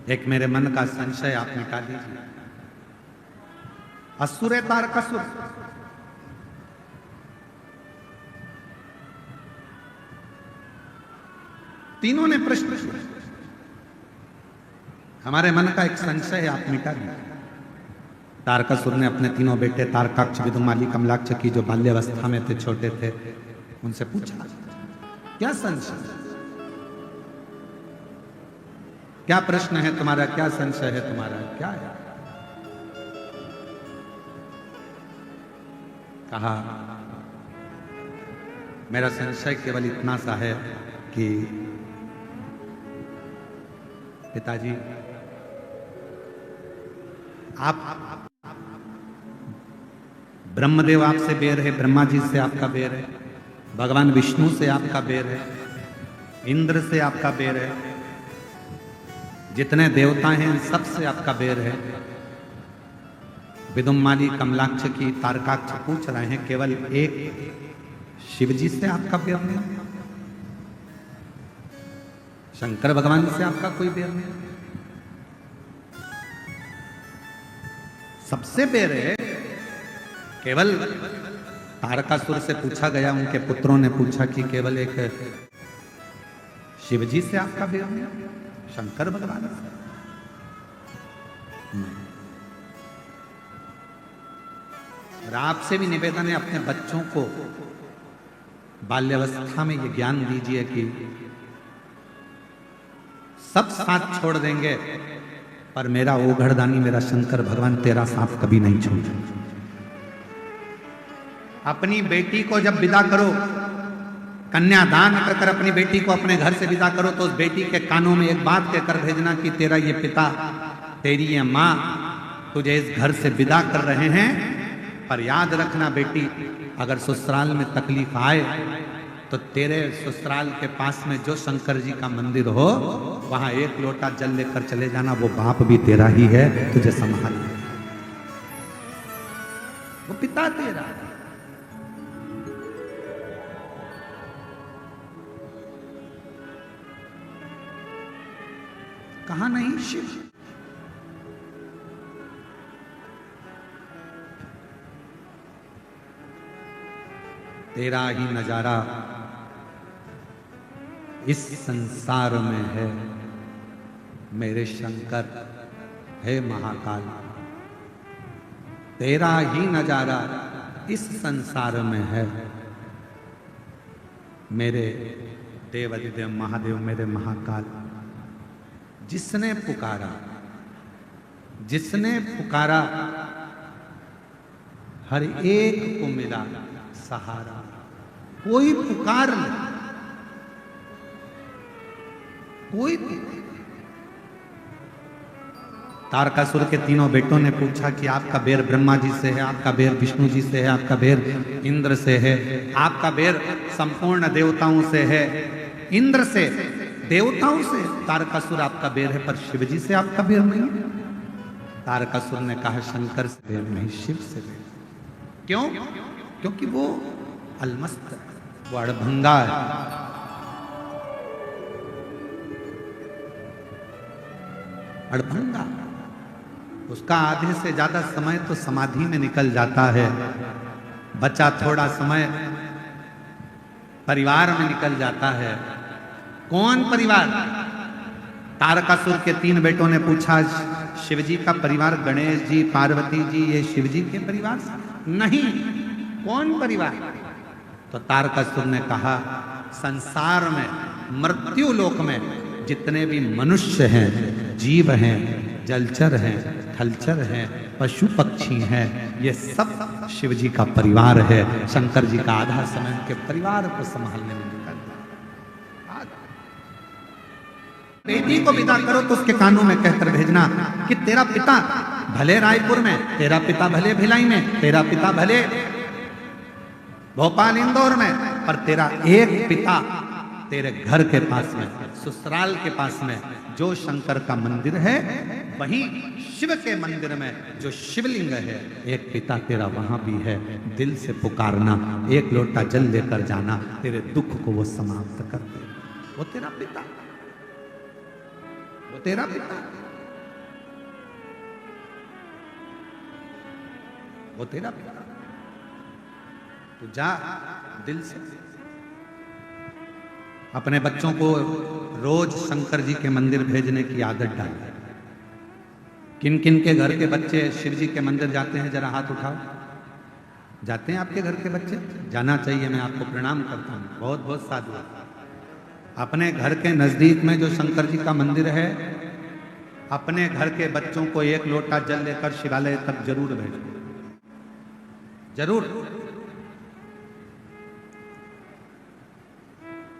एक मेरे मन का संशय आप मिटा दीजिए। असुर है तारकासुर, तीनों ने प्रश्न किया, हमारे मन का एक संशय है, आप मिटा दीजिए। तारकासुर ने अपने तीनों बेटे तारकाक्ष, विदुम्माली, कमलाक्ष की जो बाल्यावस्था में थे, छोटे थे, उनसे पूछा, क्या संशय, क्या प्रश्न है तुम्हारा, क्या संशय है तुम्हारा, क्या है? कहा, मेरा संशय केवल इतना सा है कि पिताजी आप ब्रह्मदेव आपसे बेर है, ब्रह्मा जी से आपका बेर है, भगवान विष्णु से आपका बेर है, इंद्र से आपका बेर है, जितने देवता हैं इन सब से आपका बेर है। विदुम्माली, कमलाक्ष की, तारकाक्ष पूछ रहे हैं, केवल एक शिव जी से आपका बेर नहीं, शंकर भगवान से आपका कोई बेर नहीं, सबसे बेर है। केवल तारकासुर से पूछा गया, उनके पुत्रों ने पूछा कि केवल एक शिव जी से आपका बेर नहीं, शंकर भगवान से नहीं। और आपसे भी निवेदन है, अपने बच्चों को बाल्यावस्था में ये ज्ञान दीजिए कि सब साथ छोड़ देंगे पर मेरा ओघड़दानी, मेरा शंकर भगवान तेरा साथ कभी नहीं छोड़ेगा। अपनी बेटी को जब विदा करो, कन्यादान कर कर अपनी बेटी को अपने घर से विदा करो, तो उस बेटी के कानों में एक बात कहकर भेजना कि तेरा ये पिता, तेरी ये माँ तुझे इस घर से विदा कर रहे हैं, पर याद रखना बेटी, अगर ससुराल में तकलीफ आए तो तेरे ससुराल के पास में जो शंकर जी का मंदिर हो, वहां एक लोटा जल लेकर चले जाना, वो बाप भी तेरा ही है, तुझे संभाल, वो पिता तेरा। कहा नहीं शिव, तेरा ही नजारा इस संसार में है मेरे शंकर, है महाकाल, तेरा ही नजारा इस संसार में है मेरे देवाधिदेव महादेव, मेरे महाकाल। जिसने पुकारा, जिसने पुकारा, हर एक को मिला सहारा। कोई पुकार ले, कोई तारकासुर के तीनों बेटों ने पूछा कि आपका बेर ब्रह्मा जी से है, आपका बेर विष्णु जी से है, आपका बेर इंद्र से है, आपका बेर संपूर्ण देवताओं से है, इंद्र से, देवताओं से। तारकासुर आपका बेर है, पर शिव जी से आपका बेर नहीं है। तारकासुर ने कहा शंकर से बेर नहीं, शिव से बेर। क्यों? क्योंकि वो अलमस्त, वो अड़भंगा है। अड़भंगा, उसका आधे से ज्यादा समय तो समाधि में निकल जाता है, बचा थोड़ा समय परिवार में निकल जाता है। कौन परिवार? तारकासुर के तीन बेटों ने पूछा शिवजी का परिवार, गणेश जी, पार्वती जी, ये शिवजी के परिवार से नहीं। कौन परिवार? तो तारकासुर ने कहा संसार में, मृत्यु लोक में जितने भी मनुष्य हैं, जीव हैं, जलचर हैं, थलचर हैं, पशु पक्षी हैं, ये सब शिव जी का परिवार है। शंकर जी का आधा समय उनके परिवार को संभालने में निकल जाए। बेटी को विदा करो तो उसके कानों में कहकर भेजना कि तेरा पिता भले रायपुर में, तेरा पिता भले भिलाई में, तेरा पिता भले भोपाल इंदौर में, पर तेरा एक पिता तेरे घर के पास में, ससुराल के पास में जो शंकर का मंदिर है, वहीं शिव के मंदिर में जो शिवलिंग है, एक पिता तेरा वहां भी है। दिल से पुकारना, एक लोटा जल लेकर जाना, तेरे दुख को वो समाप्त कर दे। वो तेरा पिता, वो तेरा पिता, वो तेरा पिता। तो जा दिल से। अपने बच्चों को रोज शंकर जी के मंदिर भेजने की आदत डाल। किन किन के घर के बच्चे शिव जी के मंदिर जाते हैं, जरा हाथ उठाओ। जाते हैं आपके घर के बच्चे? जाना चाहिए, मैं आपको प्रणाम करता हूँ, बहुत बहुत साधु। अपने घर के नजदीक में जो शंकर जी का मंदिर है, अपने घर के बच्चों को एक लोटा जल लेकर शिवालय तक जरूर भेजो, जरूर।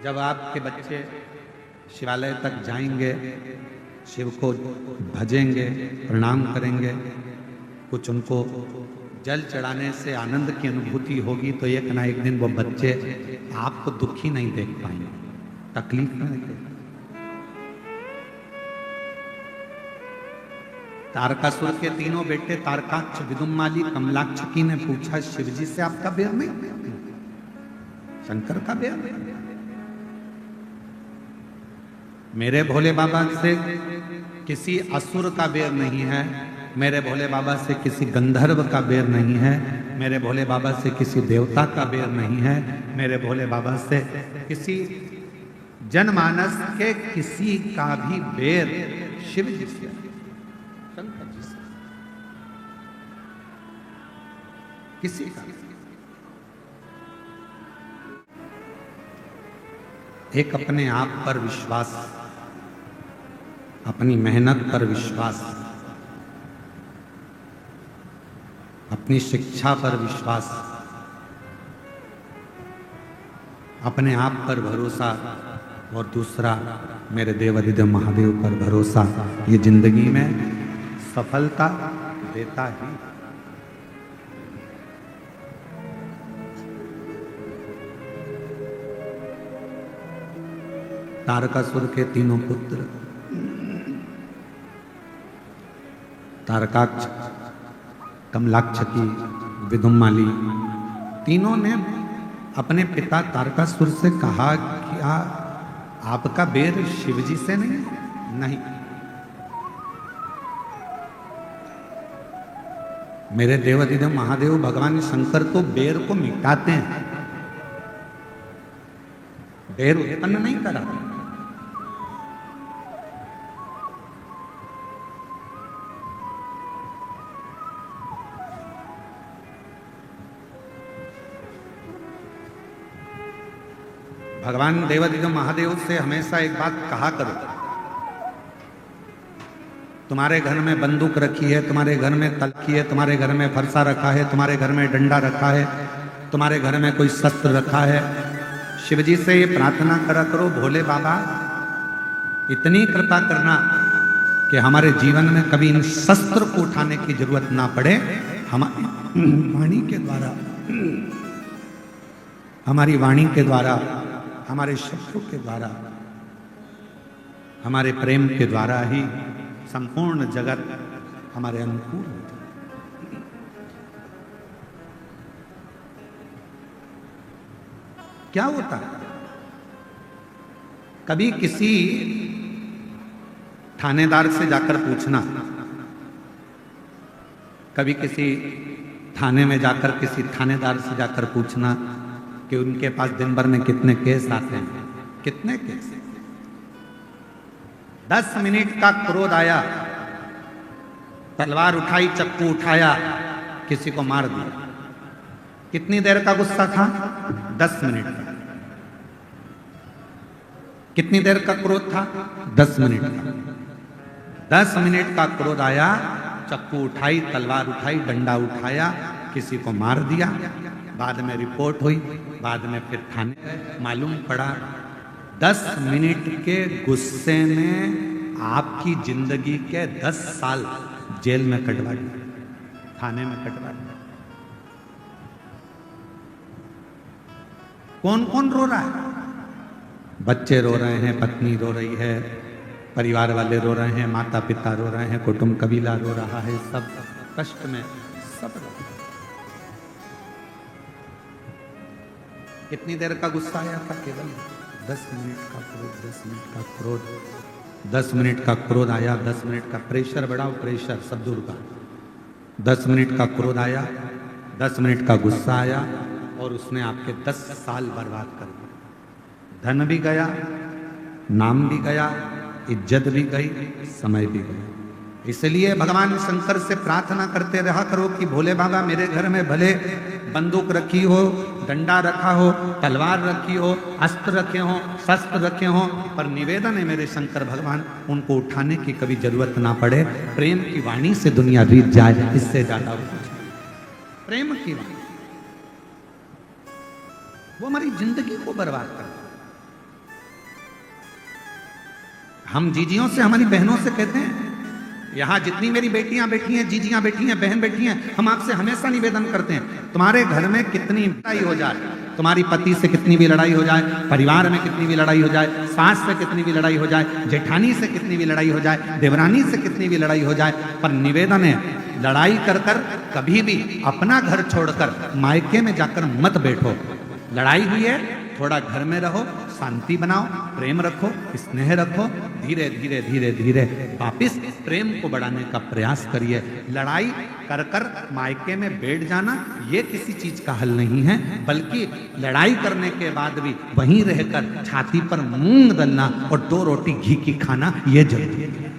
जब आपके बच्चे शिवालय तक जाएंगे, शिव को भजेंगे, प्रणाम करेंगे, कुछ उनको जल चढ़ाने से आनंद की अनुभूति होगी, तो एक ना एक दिन वो बच्चे आपको दुखी नहीं देख पाएंगे, तकलीफ नहीं देख। तारकासुर के तीनों बेटे तारकाक्ष, विदुम्माली, कमलाक्षकी ने पूछा शिवजी से आपका बैर नहीं, शंकर का बैर नहीं। मेरे भोले बाबा से किसी असुर का बैर नहीं है, मेरे भोले बाबा से किसी गंधर्व का बैर नहीं है, मेरे भोले बाबा से किसी देवता का बैर नहीं है, मेरे भोले बाबा से किसी जनमानस के किसी का भी बैर शिव जी से, शंकर जी से, किसी का। एक अपने आप पर विश्वास, अपनी मेहनत पर विश्वास, अपनी शिक्षा पर विश्वास, अपने आप पर भरोसा, और दूसरा मेरे देवाधिदेव महादेव पर भरोसा, ये जिंदगी में सफलता देता ही। तारकासुर के तीनों पुत्र तारकाक्ष, कमलाक्षकी, विदुम्माली, तीनों ने अपने पिता तारकासुर से कहा कि आपका बैर शिवजी से नहीं, मेरे देवाधिदेव महादेव भगवान शंकर तो बैर को मिटाते हैं, बैर उत्पन्न नहीं कराते। भगवान देवाधिदेव महादेव से हमेशा एक बात कहा करो, तुम्हारे घर में बंदूक रखी है, तुम्हारे घर में कलखी है, तुम्हारे घर में फरसा रखा है, तुम्हारे घर में डंडा रखा है, तुम्हारे घर में कोई शस्त्र रखा है, शिवजी से ये प्रार्थना करा करो, भोले बाबा इतनी कृपा करना कि हमारे जीवन में कभी इन शस्त्र को उठाने की जरूरत ना पड़े, हमारी वाणी के द्वारा, हमारी वाणी के द्वारा, हमारे शब्दों के द्वारा, हमारे प्रेम के द्वारा ही संपूर्ण जगत हमारे अनुकूल होता है। क्या होता है, कभी किसी थानेदार से जाकर पूछना, कभी किसी थाने में जाकर किसी थानेदार से जाकर पूछना कि उनके पास दिन भर में कितने केस आते हैं, कितने केस। 10 मिनट का क्रोध आया, तलवार उठाई, चक्कू उठाया, किसी को मार दिया। कितनी देर का गुस्सा था? 10 मिनट का। कितनी देर का क्रोध था? 10 मिनट का। 10 मिनट का क्रोध आया, चक्कू उठाई, तलवार उठाई, डंडा उठाया, किसी को मार दिया। बाद में रिपोर्ट हुई, बाद में फिर थाने गए, मालूम पड़ा 10 मिनट के गुस्से में आपकी जिंदगी के 10 साल जेल में कटवा दिए, थाने में कटवा दिए। कौन कौन रो रहा है? बच्चे रो रहे हैं, पत्नी रो रही है, परिवार वाले रो रहे हैं, माता पिता रो रहे हैं, कुटुंब कबीला रो रहा है, सब कष्ट में, सब रो रहे हैं। कितनी देर का गुस्सा आया था? केवल 10 मिनट का क्रोध, 10 मिनट का क्रोध, 10 मिनट का क्रोध आया, 10 मिनट का प्रेशर बढ़ाओ, प्रेशर सब दूर का। 10 मिनट का क्रोध आया, 10 मिनट का गुस्सा आया और उसने आपके 10 साल बर्बाद कर दिए। धन भी गया, नाम भी गया, इज्जत भी गई, समय भी गया। इसलिए भगवान शंकर से प्रार्थना करते रहा करो कि भोले बाबा मेरे घर में भले बंदूक रखी हो, डंडा रखा हो, तलवार रखी हो, अस्त्र रखे हो, शस्त्र रखे हो, पर निवेदन है मेरे शंकर भगवान उनको उठाने की कभी जरूरत ना पड़े। प्रेम की वाणी से दुनिया रीत जाए, इससे ज्यादा प्रेम की वाणी वो हमारी जिंदगी को बर्बाद कर। हम जीजियों से, हमारी बहनों से कहते हैं, यहाँ जितनी मेरी बेटियां बैठी हैं, जीजियां बैठी हैं, बहन बैठी हैं, हम आपसे हमेशा निवेदन करते हैं, तुम्हारे घर में कितनी लड़ाई हो जाए, तुम्हारी पति से कितनी भी लड़ाई हो जाए, परिवार में कितनी भी लड़ाई हो जाए, सास से कितनी भी लड़ाई हो जाए, जेठानी से कितनी भी लड़ाई हो जाए, देवरानी से कितनी भी लड़ाई हो जाए, पर निवेदन है, लड़ाई कर कर कभी भी अपना घर छोड़कर मायके में जाकर मत बैठो। लड़ाई हुई है, थोड़ा घर में रहो, शांति बनाओ, प्रेम रखो, स्नेह रखो, धीरे धीरे धीरे धीरे वापिस प्रेम को बढ़ाने का प्रयास करिए। लड़ाई कर कर मायके में बैठ जाना ये किसी चीज का हल नहीं है, बल्कि लड़ाई करने के बाद भी वहीं रहकर छाती पर मूंग दलना और 2 रोटी घी की खाना ये जरूरी है।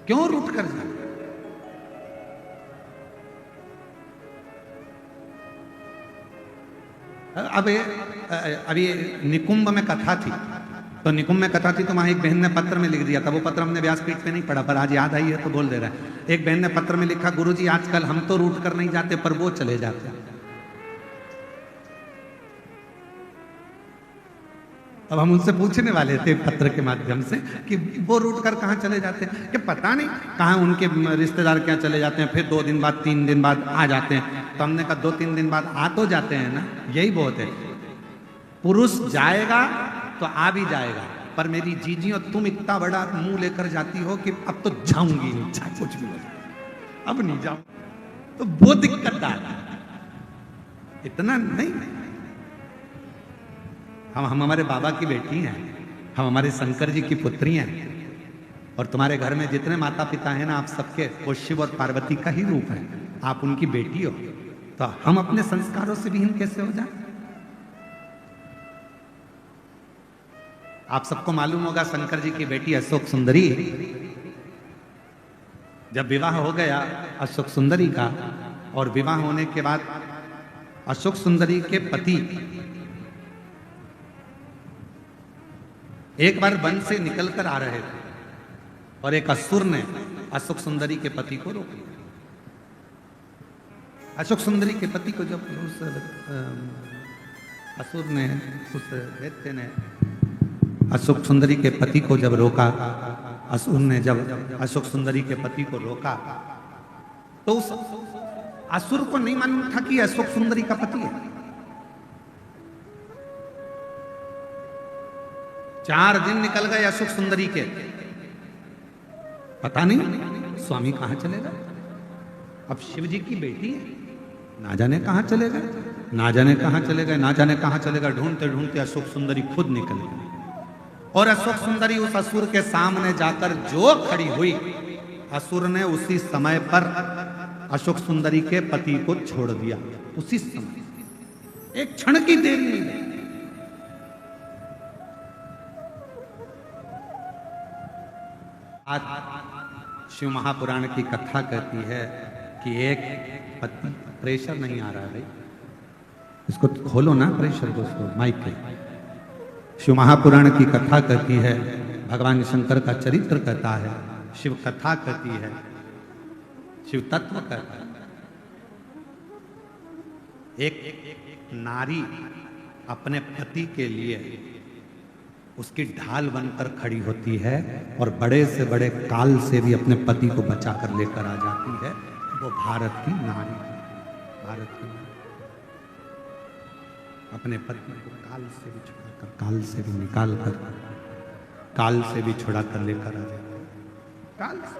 क्यों रूठ कर जाना? अभी निकुंभ में कथा थी, तो निकुंभ में कथा थी तो वहां एक बहन ने पत्र में लिख दिया था, वो पत्र हमने व्यासपीठ पे नहीं पढ़ा, पर आज याद आई है तो बोल दे रहा है। एक बहन ने पत्र में लिखा, गुरुजी आजकल हम तो रूठ कर नहीं जाते पर वो चले जाते हैं। अब हम उनसे पूछने वाले थे पत्र के माध्यम से कि वो रूठ कर कहाँ चले जाते हैं, कि पता नहीं कहाँ उनके रिश्तेदार क्या चले जाते हैं, फिर 2 दिन बाद 3 दिन बाद आ जाते हैं। तो हमने कहा 2-3 दिन बाद आ तो जाते हैं ना, यही बहुत है। पुरुष जाएगा तो आ भी जाएगा, पर मेरी जीजी और तुम इतना बड़ा मुंह लेकर जाती हो कि अब तो जाऊंगी नहीं, चाहे कुछ भी हो जाए, अब नहीं जाऊं, तो वो दिक्कत आ इतना नहीं। हम हमारे बाबा की बेटी हैं, हम हमारे शंकर जी की पुत्री हैं, और तुम्हारे घर में जितने माता पिता हैं ना, आप सबके वो शिव और पार्वती का ही रूप है, आप उनकी बेटी हो, तो हम अपने संस्कारों से विहीन कैसे हो जाए? आप सबको मालूम होगा शंकर जी की बेटी अशोक सुंदरी, जब विवाह हो गया अशोक सुंदरी का, और विवाह होने के बाद अशोक सुंदरी के पति एक बार वन से निकलकर आ रहे थे और एक असुर ने अशोक सुंदरी के पति को रोक लिया। अशोक सुंदरी के पति को जब उस असुर ने, उस दैत्य ने अशोक सुंदरी के पति को जब रोका, असुर ने जब अशोक सुंदरी के पति को रोका, तो उस असुर को नहीं मालूम था कि अशोक सुंदरी का पति है। 4 दिन निकल गए अशोक सुंदरी के, पता नहीं स्वामी कहां चले गए। अब शिव जी की बेटी है, ना जाने कहां चले गए, ना जाने कहां चले गए, ना जाने कहां चले गए। ढूंढते ढूंढते अशोक सुंदरी खुद निकल गई, और अशोक सुंदरी उस असुर के सामने जाकर जो खड़ी हुई, असुर ने उसी समय पर अशोक सुंदरी के पति को छोड़ दिया। उसी समय, एक क्षण की देर नहीं। आज शिव महापुराण की कथा कहती है कि एक पति, प्रेशर नहीं आ रहा है भाई, इसको खोलो ना प्रेशर दोस्तों माइक पे। शिव महापुराण की कथा कहती है, भगवान शंकर का चरित्र कहता है, शिव कथा कहती है, शिव तत्व कहता है। एक नारी अपने पति के लिए उसकी ढाल बनकर खड़ी होती है, और बड़े से बड़े काल से भी अपने पति को बचा कर लेकर आ जाती है। वो भारत की नारी, भारत की नारी अपने पति को काल से भी छुड़ाकर, काल से भी निकाल कर, काल से भी छुड़ा कर लेकर आ जाती है। काल से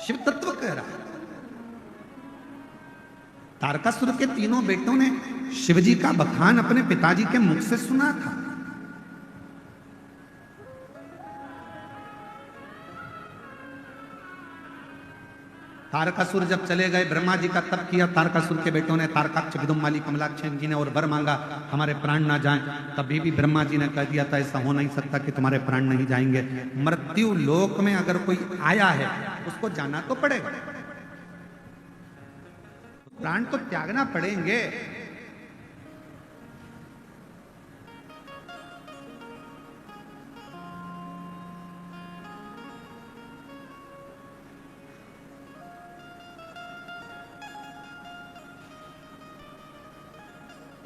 शिव तत्व कह रहा है। तारकासुर के 3 बेटों ने शिवजी का बखान अपने पिताजी के मुख से सुना था। तारकासुर जब चले गए, ब्रह्मा जी का तप किया तारकासुर के बेटों ने, तारकाक्ष विदुम्माली कमलाक्ष जी ने, और वर मांगा हमारे प्राण ना जाएं। तभी भी ब्रह्मा जी ने कह दिया था ऐसा हो नहीं सकता कि तुम्हारे प्राण नहीं जाएंगे। मृत्यु लोक में अगर कोई आया है उसको जाना तो पड़ेगा, प्राण तो त्यागना पड़ेंगे।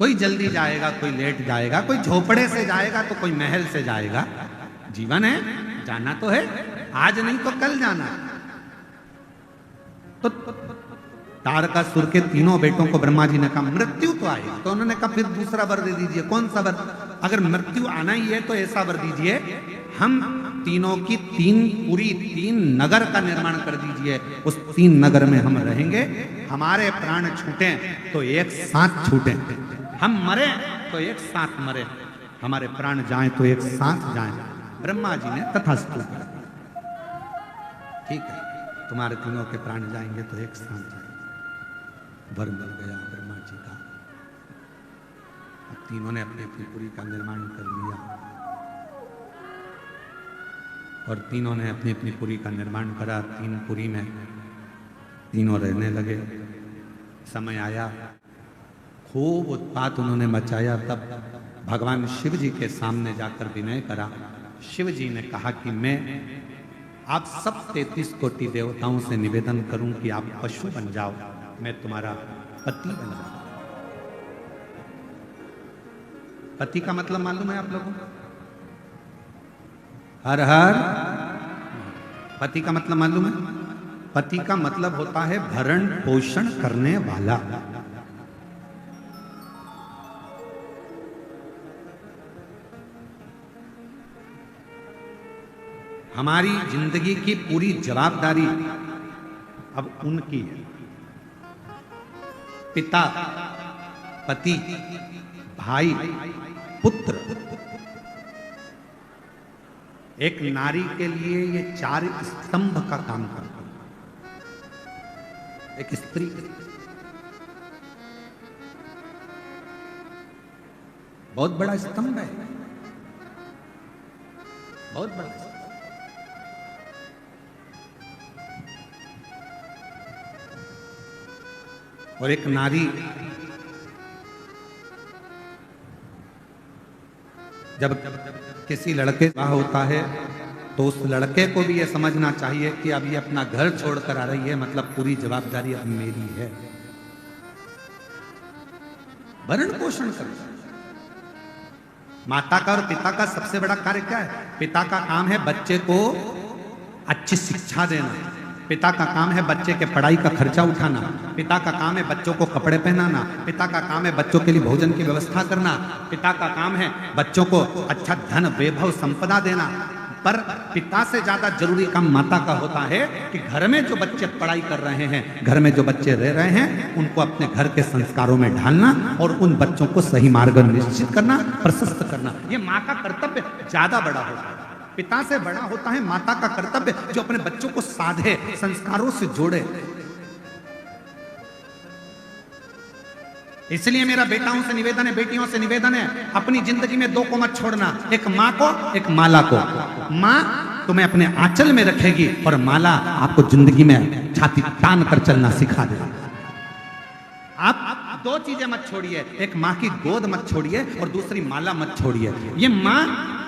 कोई जल्दी जाएगा, कोई लेट जाएगा, कोई झोपड़े से जाएगा तो कोई महल से जाएगा। जीवन है, जाना तो है, आज नहीं तो कल जाना। तो तारकासुर के तीनों बेटों को ब्रह्मा जी ने कहा मृत्यु तो आई, तो उन्होंने कहा फिर दूसरा वर दे दीजिए। कौन सा वर? अगर मृत्यु आना ही है तो ऐसा वर दीजिए, हम तीनों की तीन नगर का निर्माण कर दीजिए, उस 3 नगर में हम रहेंगे। हमारे प्राण छूटे तो एक साथ छूटे, हम मरे तो एक साथ मरे, हमारे प्राण जाएं तो एक साथ जाएं। ब्रह्मा जी ने तथास्तु कर दिया। ठीक है, तुम्हारे तीनों के प्राण जाएंगे तो एक साथ जाएंगे। वर मिल गया ब्रह्मा जी का। अब तीनों ने अपनी अपनी पुरी का निर्माण कर लिया और तीनों ने अपनी अपनी पुरी का निर्माण करा। 3 पुरी में तीनों रहने लगे। समय आया, खूब उत्पात उन्होंने मचाया। तब भगवान शिव जी के सामने जाकर विनय करा। शिव जी ने कहा कि मैं आप सब 33 कोटि देवताओं से निवेदन करूं कि आप पशु बन जाओ, मैं तुम्हारा पति बन जाऊं। पति का मतलब मालूम है आप लोगों को? हर हर। पति का मतलब मालूम है? पति का मतलब होता है भरण पोषण करने वाला। हमारी जिंदगी की पूरी जवाबदारी अब उनकी है। पिता, पति, भाई, पुत्र। एक नारी के लिए ये 4 स्तंभ का काम करता है। एक स्त्री बहुत बड़ा स्तंभ है, बहुत बड़ा स्तंभ। और एक नारी जब किसी लड़के का होता है तो उस लड़के को भी यह समझना चाहिए कि अब ये अपना घर छोड़कर आ रही है, मतलब पूरी जवाबदारी अब मेरी है। भरण पोषण कर। माता का और पिता का सबसे बड़ा कार्य क्या है? पिता का काम है बच्चे को अच्छी शिक्षा देना, पिता का काम है बच्चे के पढ़ाई का खर्चा उठाना, पिता का काम है बच्चों को कपड़े पहनाना, पिता का काम है बच्चों के लिए भोजन की व्यवस्था करना, पिता का काम है बच्चों को अच्छा धन वैभव संपदा देना। पर पिता से ज्यादा जरूरी काम माता का होता है कि घर में जो बच्चे पढ़ाई कर रहे हैं, घर में जो बच्चे रह रहे हैं, उनको अपने घर के संस्कारों में ढालना और उन बच्चों को सही मार्ग निश्चित करना, प्रशस्त करना। ये माँ का कर्तव्य ज्यादा बड़ा होता है। पिता से बड़ा होता है माता का कर्तव्य, जो अपने बच्चों को साधे, संस्कारों से जोड़े। इसलिए मेरा बेटाओं से निवेदन है, बेटियों से निवेदन है, अपनी जिंदगी में 2 को मत छोड़ना, एक माँ को, एक माला को। माँ तुम्हें अपने आंचल में रखेगी और माला आपको जिंदगी में छाती तान कर चलना सिखा देगी। आप 2 चीजें मत छोड़िए, एक माँ की गोद मत छोड़िए और दूसरी माला मत छोड़िए। ये माँ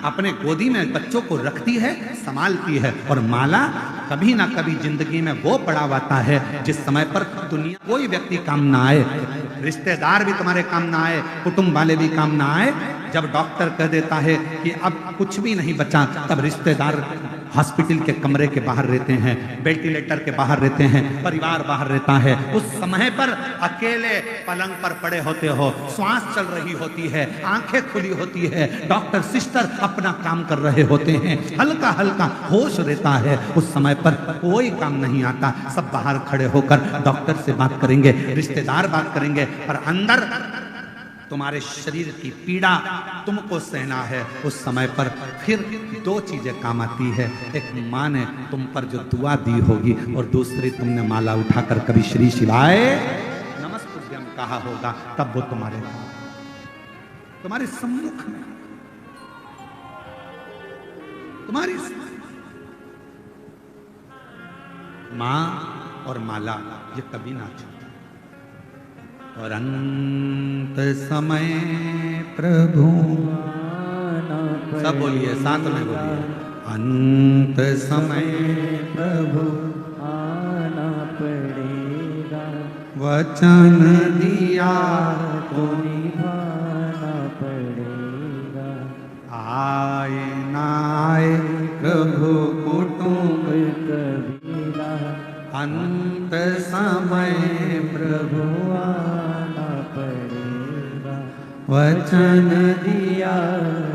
अपने गोदी में बच्चों को रखती है, संभालती है, और माला कभी ना कभी जिंदगी में वो पड़ाव आता है जिस समय पर दुनिया कोई व्यक्ति काम ना आए, रिश्तेदार भी तुम्हारे काम ना आए, कुटुंब वाले भी काम ना आए। जब डॉक्टर कह देता है कि अब कुछ भी नहीं बचा, तब रिश्तेदार हॉस्पिटल के कमरे के बाहर रहते हैं, वेंटिलेटर के बाहर रहते हैं, परिवार बाहर रहता है। उस समय पर अकेले पलंग पर पड़े होते हो, श्वास चल रही होती है, आंखें खुली होती है, डॉक्टर सिस्टर अपना काम कर रहे होते हैं, हल्का हल्का होश रहता है। उस समय पर कोई काम नहीं आता, सब बाहर खड़े होकर डॉक्टर से बात करेंगे, रिश्तेदार बात करेंगे, पर अंदर तुम्हारे शरीर की पीड़ा तुमको सहना है। उस समय पर फिर 2 चीजें काम आती है, एक माँ ने तुम पर जो दुआ दी होगी और दूसरी तुमने माला उठाकर कभी श्री शिवाय नमस्तुभ्यं कहा होगा, तब वो तुम्हारे सम्मुख में, तुम्हारी माँ और माला ये कभी ना छूटे। और अंत समय प्रभु, सब बोलिए, साथ में बोलिए, अंत समय प्रभु आना पड़ेगा, वचन दिया तो निभा आए नाए प्रभु कुटुंब कबीरा, अंत समय प्रभु आना पड़ेगा, वचन दिया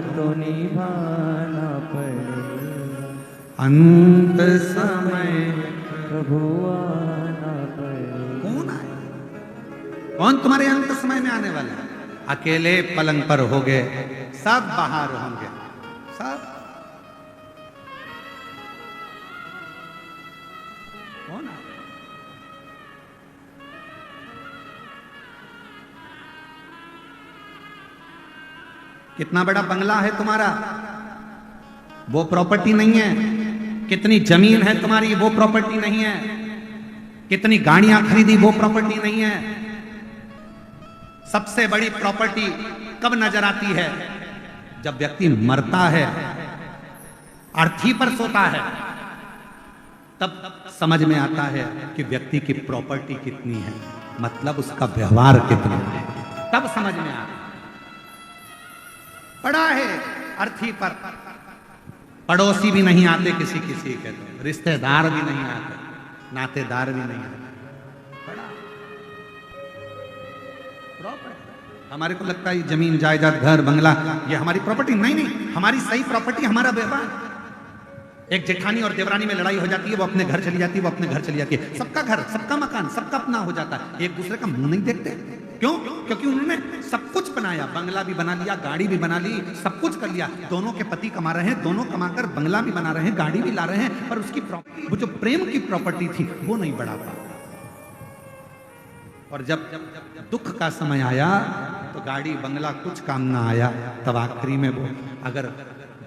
तो निभाना पड़ेगा, अंत समय प्रभु आना पड़ेगा। कौन आए? कौन तुम्हारे अंत समय में आने वाला है? अकेले पलंग पर होगे, सब बाहर होंगे, सब। कौन आए? कितना बड़ा बंगला है तुम्हारा, वो प्रॉपर्टी नहीं है। कितनी जमीन है तुम्हारी, वो प्रॉपर्टी नहीं है। कितनी गाड़ियां खरीदी, वो प्रॉपर्टी नहीं है। सबसे बड़ी प्रॉपर्टी कब नजर आती है? जब व्यक्ति मरता है, अर्थी पर सोता है, तब समझ में आता है कि व्यक्ति की प्रॉपर्टी कितनी है, मतलब उसका व्यवहार कितना है, तब समझ में आता है। पड़ा है अर्थी पर, पड़ोसी भी नहीं आते किसी किसी के, तो रिश्तेदार भी नहीं आते, नातेदार भी नहीं आते, पड़ा प्रॉपर्टी। हमारे को लगता है ये जमीन जायदाद घर बंगला ये हमारी प्रॉपर्टी, नहीं नहीं, हमारी सही प्रॉपर्टी हमारा व्यवहार। एक जेठानी और देवरानी में लड़ाई हो जाती है, वो अपने घर चली जाती है, वो अपने घर चली जाती है, सबका घर, सबका मकान, सबका अपना हो जाता है, एक दूसरे का मुंह नहीं देखते। क्यों? क्योंकि उन्होंने सब कुछ बनाया, बंगला भी बना लिया, गाड़ी भी बना ली, सब कुछ कर लिया। दोनों के पति कमा रहे हैं, दोनों कमाकर बंगला भी बना रहे हैं, गाड़ी भी ला रहे हैं, पर उसकी प्रॉपर्टी, वो जो प्रेम की प्रॉपर्टी थी, वो नहीं बढ़ा पा। और जब दुख का समय आया तो गाड़ी बंगला कुछ काम ना आया, तब आखिरी में वो अगर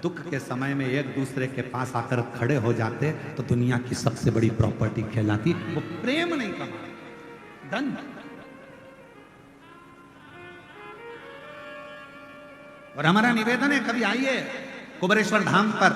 दुख के समय में एक दूसरे के पास आकर खड़े हो जाते तो दुनिया की सबसे बड़ी प्रॉपर्टी कहलाती। वो प्रेम नहीं कमा, धन। और हमारा निवेदन है, कभी आइए कुबेरेश्वर धाम पर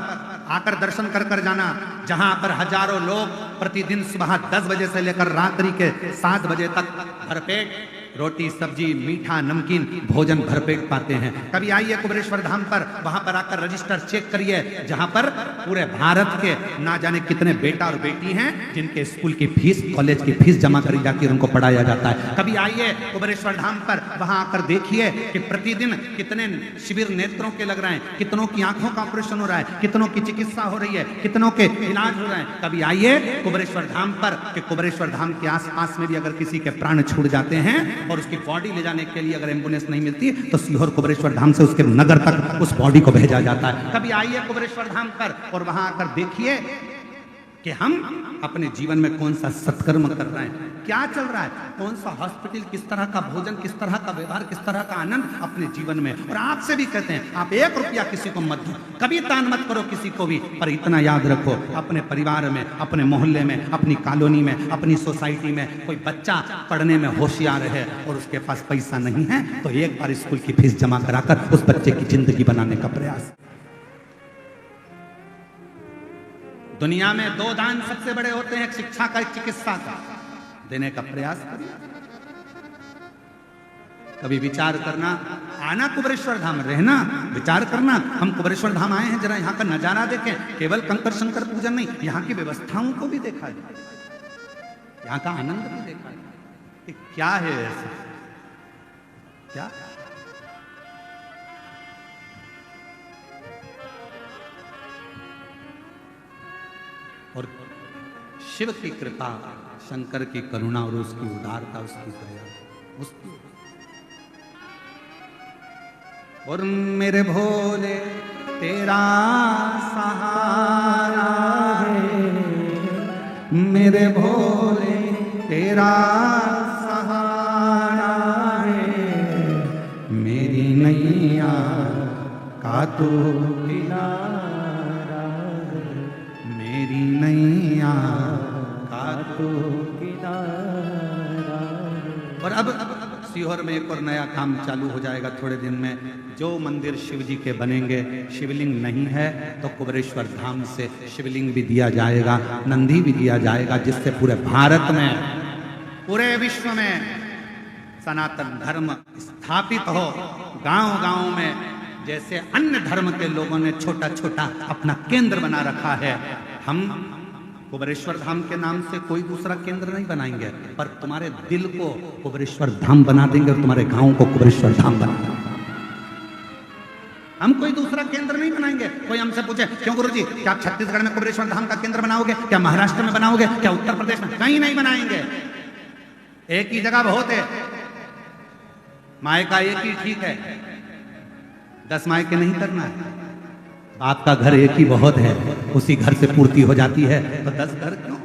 आकर दर्शन कर जाना, जहां पर हजारों लोग प्रतिदिन सुबह 10 बजे से लेकर रात्रि के 7 बजे तक भरपेट रोटी सब्जी मीठा नमकीन भोजन भरपेट पाते हैं। कभी आइए कुबेरेश्वर धाम पर, वहां पर आकर रजिस्टर चेक करिए, जहां पर पूरे भारत के ना जाने कितने बेटा और बेटी हैं जिनके स्कूल की फीस, कॉलेज की फीस जमा करी जाती है, उनको पढ़ाया जाता है। कभी आइए कुबेरेश्वर धाम पर, वहां आकर देखिए कि प्रतिदिन कितने शिविर नेत्रों के लग रहे हैं, कितनों की आंखों का ऑपरेशन हो रहा है, कितनों की चिकित्सा हो रही है, कितनों के इलाज हो रहे हैं। कभी आइए कुबेरेश्वर धाम पर कि कुबेरेश्वर धाम के आसपास में भी अगर किसी के प्राण छूट जाते हैं और उसकी बॉडी ले जाने के लिए अगर एम्बुलेंस नहीं मिलती तो सीहोर कुबेरेश्वर धाम से उसके नगर तक उस बॉडी को भेजा जाता है। कभी आइए कुबेरेश्वर धाम पर और वहां आकर देखिए कि हम अपने जीवन में कौन सा सत्कर्म कर रहे हैं, क्या चल रहा है, कौन सा हॉस्पिटल, किस तरह का भोजन, किस तरह का व्यवहार, किस तरह का आनंद अपने जीवन में। और आपसे भी कहते हैं, आप 1 रुपया किसी को मत दो, कभी दान मत करो किसी को भी, पर इतना याद रखो, अपने परिवार में, अपने मोहल्ले में, अपनी कॉलोनी में, अपनी सोसाइटी में कोई बच्चा पढ़ने में होशियार है और उसके पास पैसा नहीं है तो एक बार स्कूल की फीस जमा कराकर उस बच्चे की जिंदगी बनाने का प्रयास। दुनिया में 2 दान सबसे बड़े होते हैं, एक शिक्षा का, एक चिकित्सा का, देने का प्रयास करिए। कभी विचार करना, आना कुबेरेश्वर धाम, रहना, विचार करना, हम कुबेरेश्वर धाम आए हैं, जरा यहाँ का नजारा देखें, केवल कंकर शंकर पूजन नहीं, यहाँ की व्यवस्थाओं को भी देखा जाए, यहाँ का आनंद भी देखा जाए कि क्या है ऐसा, क्या और शिव की कृपा, शंकर की करुणा और उसकी उदारता, उसकी दया, उसकी। और मेरे भोले तेरा सहारा है, मेरे भोले तेरा सहारा है, मेरी नैया का तू किनारा है, मेरी नैया का तू किनारा है। और अब सीहोर में एक और नया काम चालू हो जाएगा थोड़े दिन में। जो मंदिर शिव जी के बनेंगे, शिवलिंग नहीं है तो कुबेरेश्वर धाम से शिवलिंग भी दिया जाएगा, नंदी भी दिया जाएगा, जिससे पूरे भारत में, पूरे विश्व में सनातन धर्म स्थापित हो। गांव-गांव में जैसे अन्य धर्म के लोगों ने छोटा छोटा अपना केंद्र बना रखा है, हम कुबेरेश्वर धाम के नाम से कोई दूसरा केंद्र नहीं बनाएंगे, पर तुम्हारे दिल को कुबेरेश्वर धाम बना देंगे और तुम्हारे गांव को कुबेरेश्वर धाम बना देंगे। हम कोई दूसरा केंद्र नहीं बनाएंगे। कोई हमसे पूछे क्यों गुरुजी, क्या आप छत्तीसगढ़ में कुबेरेश्वर धाम का केंद्र बनाओगे, क्या महाराष्ट्र में बनाओगे, क्या उत्तर प्रदेश में? कहीं नहीं बनाएंगे। एक ही जगह बहुत है, मायका एक ही ठीक है, 10 मायके नहीं करना है। आपका घर एक ही बहुत है, उसी घर से पूर्ति हो जाती है, तो 10 घर क्यों?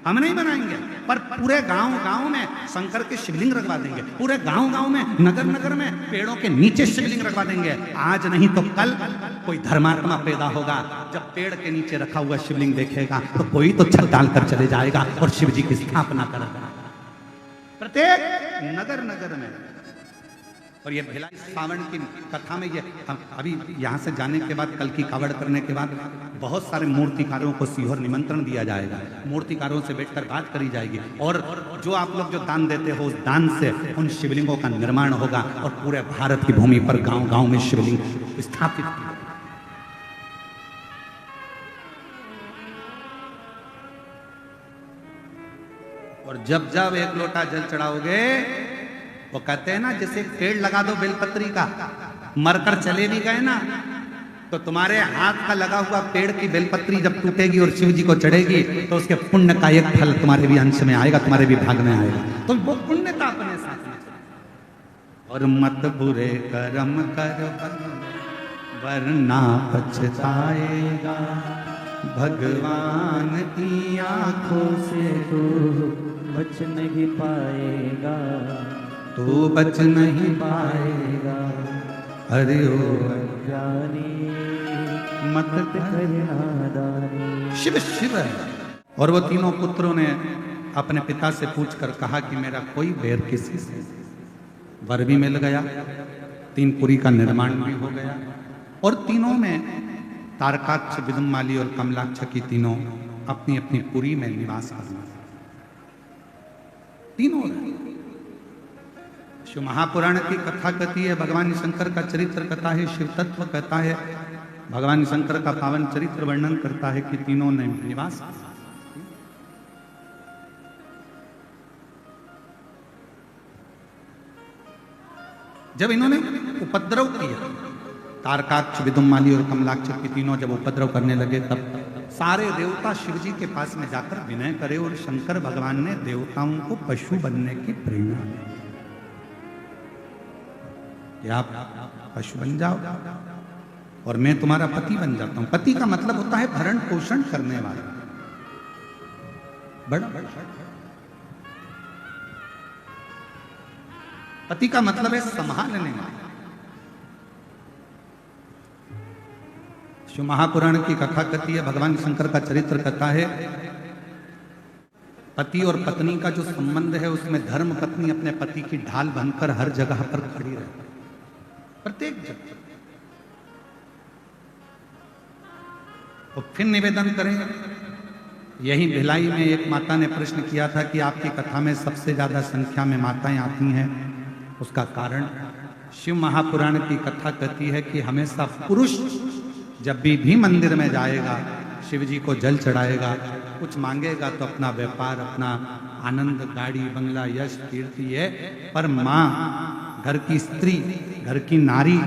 हम नहीं बनाएंगे, पर पूरे गांव गांव में शंकर के शिवलिंग रखवा देंगे, पूरे गांव गांव में, नगर नगर में पेड़ों के नीचे शिवलिंग रखवा देंगे। आज नहीं तो कल कोई धर्मात्मा पैदा होगा, जब पेड़ के नीचे रखा हुआ शिवलिंग देखेगा तो कोई तो छत डालकर चले जाएगा और शिव जी की स्थापना करेगा प्रत्येक नगर नगर में। और ये भिलाई सावन की कथा में, ये हम अभी यहाँ से जाने के बाद, कल की कावड़ करने के बाद बहुत सारे मूर्तिकारों को सीहोर निमंत्रण दिया जाएगा, मूर्तिकारों से बैठकर बात करी जाएगी, और जो आप लोग जो दान देते हो उस दान से उन शिवलिंगों का निर्माण होगा और पूरे भारत की भूमि पर गांव गांव में शिवलिंग स्थापित किया। और जब जब एक लोटा जल चढ़ाओगे, वो कहते हैं ना, जैसे पेड़ लगा दो बेलपत्री का, मरकर चले भी गए ना, तो तुम्हारे हाथ का लगा हुआ पेड़ की बेलपत्री जब टूटेगी और शिव जी को चढ़ेगी तो उसके पुण्य का एक फल तुम्हारे भी अंश में आएगा, तुम्हारे भी भाग में आएगा, तो वो पुण्यता अपने साथ में। और मत बुरे कर्म कर वरना पछताएगा, भगवान की आंखों से तू बच नहीं पाएगा, तू बच नहीं पाएगा। अरे ओ जानी मत करना दानी। शिव शिव। और वो तीनों पुत्रों ने अपने पिता से पूछकर कहा कि मेरा कोई बैर किसी से। वर भी मिल गया, 3 पुरी का निर्माण भी हो गया, और तीनों में तारकाक्ष, विदुम्माली और कमलाक्ष की तीनों अपनी अपनी पुरी में निवास करना, तीनों। शिव महापुराण की कथा कहती है, भगवान शंकर का चरित्र कथा है, शिव तत्व कहता है, भगवान शंकर का पावन चरित्र वर्णन करता है कि तीनों ने निवास। जब इन्होंने उपद्रव किया, तारकाक्ष, विदुम्माली और कमलाक्ष की तीनों जब उपद्रव करने लगे, तब सारे देवता शिव जी के पास में जाकर विनय करे, और शंकर भगवान ने देवताओं को पशु बनने की प्रेरणा दी कि आप पशु बन जाओ और मैं तुम्हारा पति बन जाता हूं। पति का मतलब होता है भरण पोषण करने वाला, बड़ा पति का मतलब है संभालने वाला। शिव महापुराण की कथा कहती है, भगवान शंकर का चरित्र कहता है, पति और पत्नी का जो संबंध है उसमें धर्म पत्नी अपने पति की ढाल बनकर हर जगह पर खड़ी रहती, प्रत्येक जगह। तो फिर निवेदन करें, यही भिलाई में एक माता ने प्रश्न किया था कि आपकी कथा में सबसे ज्यादा संख्या में माताएं आती हैं, उसका कारण शिव महापुराण की कथा कहती है कि हमेशा पुरुष जब भी मंदिर में जाएगा, शिव जी को जल चढ़ाएगा, कुछ मांगेगा तो अपना व्यापार, अपना आनंद, गाड़ी, बंगला, यश, कीर्ति है, पर माँ, घर की स्त्री, घर की नारी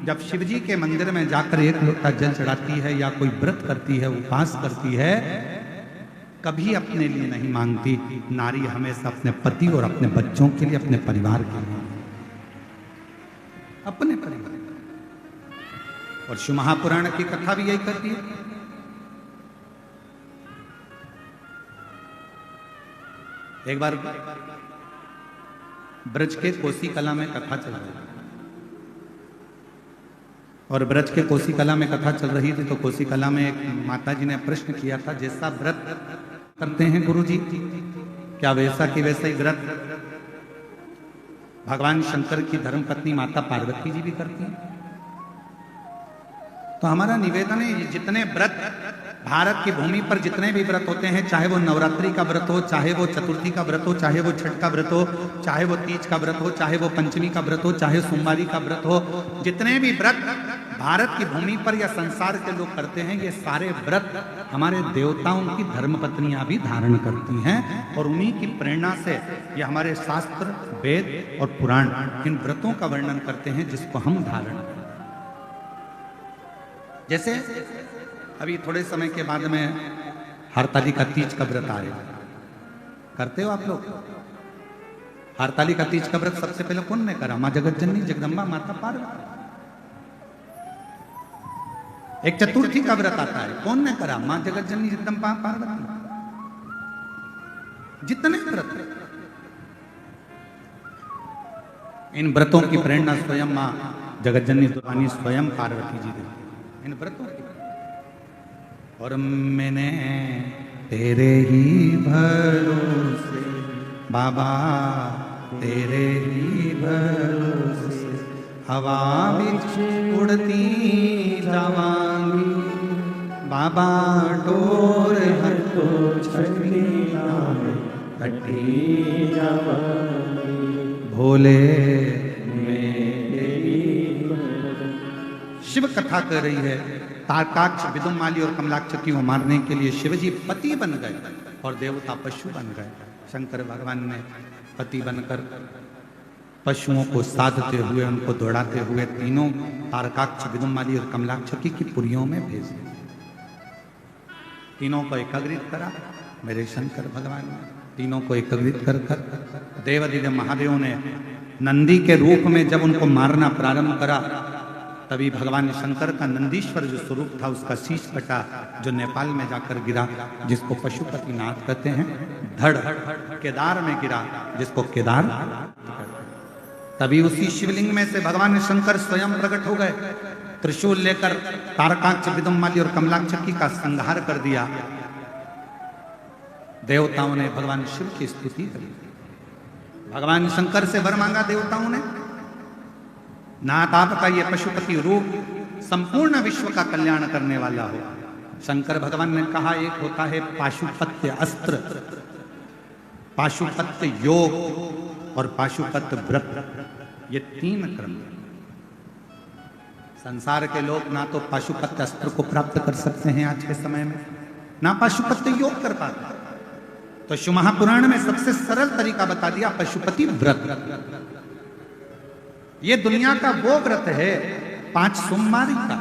जब शिव जी के मंदिर में जाकर एक लोटा जल चढ़ाती है या कोई व्रत करती है, उपवास करती है, कभी अपने लिए नहीं मांगती। नारी हमेशा अपने पति और अपने बच्चों के लिए, अपने परिवार के लिए, अपने परिवार। और शिव महापुराण की कथा भी यही करती है। एक बार ब्रज के कोसी कला में कथा चल रही थी, और ब्रज के कोसी कला में कथा चल रही थी तो कोसी कला में एक माता जी ने प्रश्न किया था, जैसा व्रत करते हैं गुरुजी, क्या वैसा कि वैसा ही व्रत भगवान शंकर की धर्मपत्नी माता पार्वती जी भी करती हैं? तो हमारा निवेदन है, जितने व्रत भारत की भूमि पर जितने भी व्रत होते हैं, चाहे वो नवरात्रि का व्रत हो, चाहे वो चतुर्थी का व्रत हो, चाहे वो छठ का व्रत हो, चाहे वो तीज का व्रत हो, चाहे वो पंचमी का व्रत हो, चाहे सोमवारी का व्रत हो, जितने भी व्रत भारत की भूमि पर या संसार के लोग करते हैं, ये सारे व्रत हमारे देवताओं की धर्मपत्नियां भी धारण करती हैं। और उन्हीं की प्रेरणा से ये हमारे शास्त्र, वेद और पुराण इन व्रतों का वर्णन करते हैं जिसको हम धारण करते हैं। जैसे अभी थोड़े समय के बाद में हरतालिका तीज का व्रत आएगा, करते हो आप लोग? हरतालिका तीज का व्रत सबसे पहले कौन ने करा? माँ जगत जननी जगदम्बा माता पार्वती। एक चतुर्थी का व्रत आता है, कौन ने करा? माँ जगत जननी जगदम्बा पार्वती। जितने व्रत, इन व्रतों की प्रेरणा स्वयं माँ जगत जननी दुर्वाणी स्वयं पार्वती जी देती है, इन व्रतों की। और मैंने तेरे ही भरोसे बाबा, तेरे ही भरोसे हवा बिच उड़ती जावांगी बाबा, डोर हर तो छठी कटी जावांगी भोले। शिव कथा कर रही है, तारकाक्ष, विदुमाली और कमलाक्ष की को मारने के लिए शिवजी पति बन गए और देवता पशु बन गए। शंकर भगवान ने पति बनकर पशुओं को साधते हुए, उनको दौड़ाते हुए तीनों तारकाक्ष, विदुमाली और कमलाक्ष की पुरियों में भेज दिया। तीनों को एकाग्रित करा मेरे शंकर भगवान ने। तीनों को एकाग्रित कर देवादिदेव महादेव ने नंदी के रूप में जब उनको मारना प्रारंभ करा, तभी भगवान शंकर का नंदीश्वर जो स्वरूप था उसका शीश कटा, जो नेपाल में जाकर गिरा, जिसको पशुपतिनाथ कहते हैं। धड़ केदार में गिरा, जिसको केदार। तभी उसी शिवलिंग में से भगवान शंकर स्वयं प्रकट हो गए, त्रिशूल लेकर तारकाक्ष, विदुमाली और कमलाक्ष का संहार कर दिया। देवताओं ने भगवान शिव की स्तुति करी। भगवान शंकर से वर मांगा देवताओं ने, नाथ आपका ये पशुपति रूप संपूर्ण विश्व का कल्याण करने वाला हो। शंकर भगवान ने कहा, एक होता है पाशुपत्य अस्त्र, पाशुपत्य योग और पाशुपत्य व्रत, ये तीन क्रम। संसार के लोग ना तो पाशुपत्य अस्त्र को प्राप्त कर सकते हैं आज के समय में, ना पाशुपत्य योग कर पाते। तो शिव महापुराण में सबसे सरल तरीका बता दिया, पशुपति व्रत। ये दुनिया का वो व्रत है 5 सोमवार का।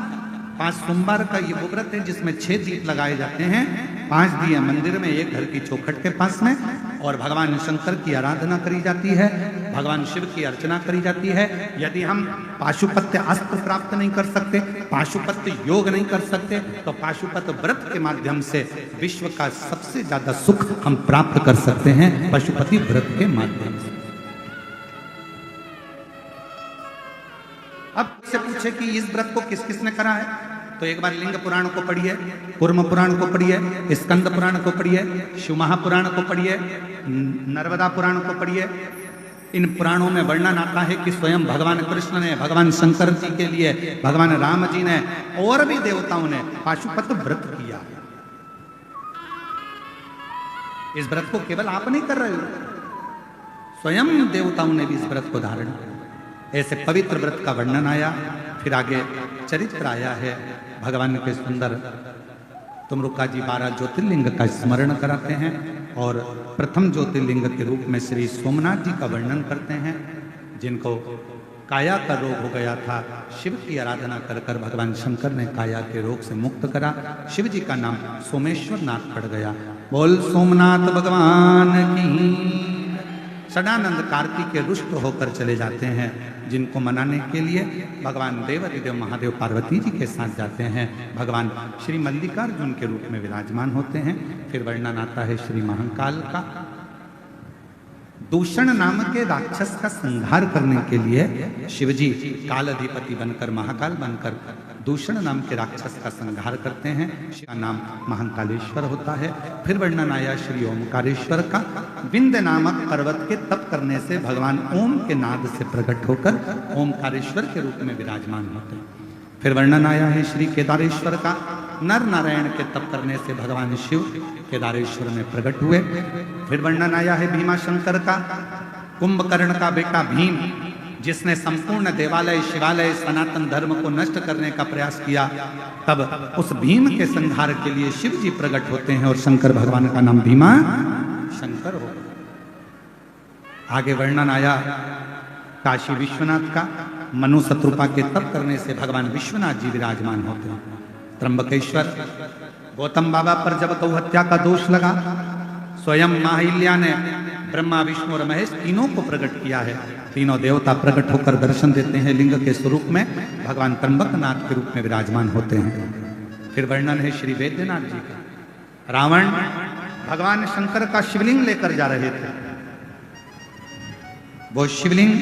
5 सोमवार का ये वो व्रत है जिसमें 6 दीप लगाए जाते हैं, 5 दिए मंदिर में, एक घर की चौखट के पास में, और भगवान शंकर की आराधना करी जाती है, भगवान शिव की अर्चना करी जाती है। यदि हम पाशुपत्य अस्त्र प्राप्त नहीं कर सकते, पाशुपत्य योग नहीं कर सकते, तो पाशुपत्य व्रत के माध्यम से विश्व का सबसे ज्यादा सुख हम प्राप्त कर सकते हैं, पशुपति व्रत के माध्यम से। अब से पूछे कि इस व्रत को किस किसने करा है, तो एक बार लिंग पुराण को पढ़िए, कूर्म पुराण को पढ़िए, स्कंद पुराण को पढ़िए, शिव महापुराण को पढ़िए, नर्मदा पुराण को पढ़िए। इन पुराणों में वर्णन आता है कि स्वयं भगवान कृष्ण ने, भगवान शंकर जी के लिए, भगवान राम जी ने और भी देवताओं ने पाशुपत व्रत किया। इस व्रत को केवल आप नहीं कर रहे हो, स्वयं देवताओं ने भी इस व्रत को धारण किया। ऐसे पवित्र व्रत का वर्णन आया। फिर आगे चरित्र आया है भगवान के सुंदर। तुमरुका जी 12 ज्योतिर्लिंग का स्मरण कराते हैं और प्रथम ज्योतिर्लिंग के रूप में श्री सोमनाथ जी का वर्णन करते हैं, जिनको काया का रोग हो गया था। शिव की आराधना कर कर भगवान शंकर ने काया के रोग से मुक्त करा। शिव जी का नाम सोमेश्वर नाथ पड़ गया। बोल सोमनाथ भगवान की। सदानंद कार्तिक रुष्ट होकर चले जाते हैं, जिनको मनाने के लिए भगवान देवादिदेव महादेव पार्वती जी के साथ जाते हैं। भगवान श्री मल्लिकार्जुन के रूप में विराजमान होते हैं। फिर वर्णन आता है श्री महाकाल का। दूषण नाम के राक्षस का संहार करने के लिए शिवजी काल अधिपति बनकर, महाकाल बनकर दूषण नाम के राक्षस का संहार करते हैं। शिव का नाम महाकालेश्वर होता है। फिर वर्णन आया श्री ओमकारेश्वर का। विंध्य नामक पर्वत के तप करने से भगवान ओम के नाद से प्रकट होकर ओमकारेश्वर के रूप में विराजमान होते हैं। फिर वर्णन आया है श्री केदारेश्वर का। नर नारायण के तप करने से भगवान शिव केदारेश्वर में प्रकट हुए। फिर वर्णन आया है भीमा शंकर का, कुंभकर्ण का बेटा भीम, जिसने संपूर्ण देवालय शिवालय सनातन धर्म को नष्ट करने का प्रयास किया, तब उस भीम के संहार के लिए शिव जी प्रकट होते हैं और शंकर भगवान का नाम भीमा शंकर हो। आगे वर्णन आया काशी विश्वनाथ का, मनु शत्रुपा के तप करने से भगवान विश्वनाथ जी विराजमान होते हैं। त्र्यंबकेश्वर, गौतम बाबा पर जब गौ हत्या का दोष लगा, स्वयं माहिल्या ने ब्रह्मा विष्णु और महेश तीनों को प्रकट किया है। तीनों देवता प्रकट होकर दर्शन देते हैं लिंग के स्वरूप में, भगवान त्र्यंबकनाथ के रूप में विराजमान होते हैं। फिर वर्णन है श्री वैद्यनाथ जी का, रावण भगवान शंकर का शिवलिंग लेकर जा रहे थे, वो शिवलिंग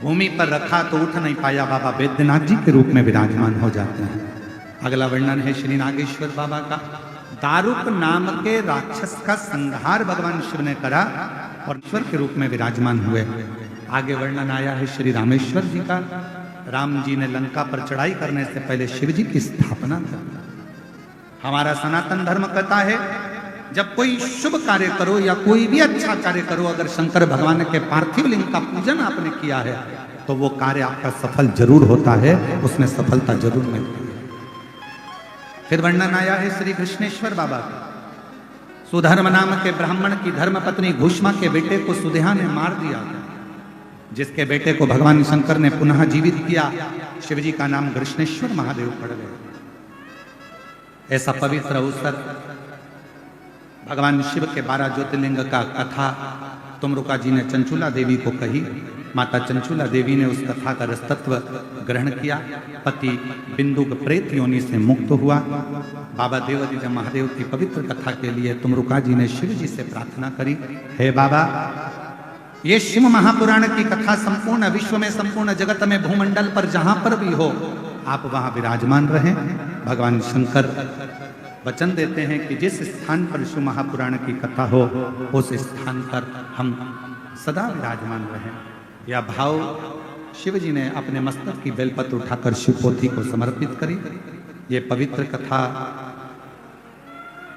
भूमि पर रखा तो उठ नहीं पाया, बाबा वैद्यनाथ जी के रूप में विराजमान हो जाते हैं। अगला वर्णन है श्री नागेश्वर बाबा का, दारुक नाम के राक्षस का संहार भगवान शिव ने करा और ईश्वर के रूप में विराजमान हुए। आगे वर्णन आया है श्री रामेश्वर जी का, राम जी ने लंका पर चढ़ाई करने से पहले शिव जी की स्थापना कर। हमारा सनातन धर्म कहता है जब कोई शुभ कार्य करो या कोई भी अच्छा कार्य करो, अगर शंकर भगवान के पार्थिव लिंग का पूजन आपने किया है तो वो कार्य आपका सफल जरूर होता है, उसमें सफलता जरूर मिलती है। फिर वर्णन आया है श्री कृष्णेश्वर बाबा का, सुधर्म नाम के ब्राह्मण की धर्म पत्नी घुष्मा के बेटे को सुदेहा ने मार दिया, जिसके बेटे को भगवान शंकर ने पुनः जीवित किया, शिव जी का नाम कृष्णेश्वर महादेव पड़ गए। ऐसा पवित्र अवसर भगवान शिव के 12 ज्योतिर्लिंग का कथा तुमरुका जी ने चंचुला देवी को कही। माता चंचुला देवी ने उस कथा का रसतत्व ग्रहण किया, पति बिंदुक प्रेत योनि से मुक्त हुआ। बाबा देवादिदेव महादेव की पवित्र कथा के लिए तुमरुका जी ने शिव जी से प्रार्थना करी, हे बाबा, ये शिव महापुराण की कथा संपूर्ण विश्व में, संपूर्ण जगत में, भूमंडल पर जहां पर भी हो, आप वहां विराजमान रहें। भगवान शंकर वचन देते हैं कि जिस स्थान पर शिव महापुराण की कथा हो, उस स्थान पर हम सदा विराजमान रहें। यह भाव शिव जी ने अपने मस्तक की बेलपत्र उठाकर शिव पोथी को समर्पित करी। ये पवित्र कथा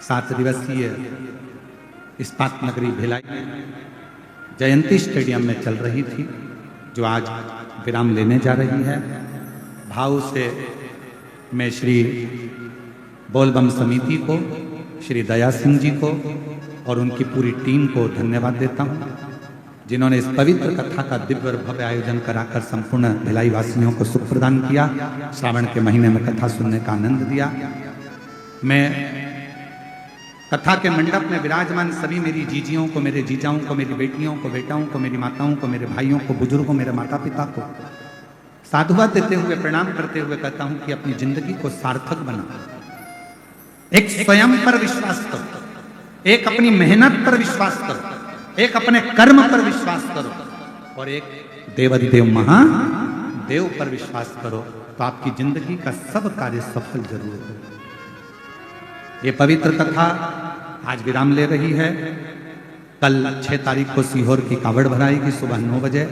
7 दिवसीय इस्पात नगरी भिलाई जयंती स्टेडियम में चल रही थी, जो आज विराम लेने जा रही है। भाव से मैं श्री बोलबम समिति को, श्री दया सिंह जी को और उनकी पूरी टीम को धन्यवाद देता हूँ, जिन्होंने इस पवित्र कथा का दिव्य और भव्य आयोजन कराकर संपूर्ण भिलाई वासियों को सुख प्रदान किया, श्रावण के महीने में कथा सुनने का आनंद दिया। मैं कथा के मंडप में विराजमान सभी मेरी जीजियों को, मेरे जीजाओं को, मेरी बेटियों को, बेटाओं को, मेरी माताओं को, मेरे भाइयों को, बुजुर्गों, मेरे माता पिता को साधुवाद देते हुए, प्रणाम करते हुए कहता हूं कि अपनी जिंदगी को सार्थक बनाओ। एक स्वयं पर विश्वास करो, एक अपनी मेहनत पर विश्वास करो, एक अपने कर्म पर विश्वास करो और एक देवादिदेव महादेव पर विश्वास करो, तो आपकी जिंदगी का सब कार्य सफल जरूर हो। ये पवित्र कथा आज विराम ले रही है। कल 6 तारीख को सीहोर की कावड़ भराएगी सुबह 9 बजे।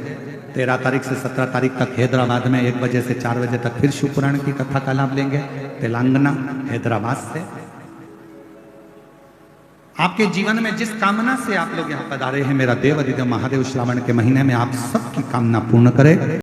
13 तारीख से 17 तारीख तक हैदराबाद में 1 बजे से 4 बजे तक फिर शिव पुराण की कथा का लाभ लेंगे, तेलंगाना हैदराबाद से। आपके जीवन में जिस कामना से आप लोग यहाँ पधारे हैं, मेरा देवादिदेव महादेव श्रावण के महीने में आप सबकी कामना पूर्ण करे।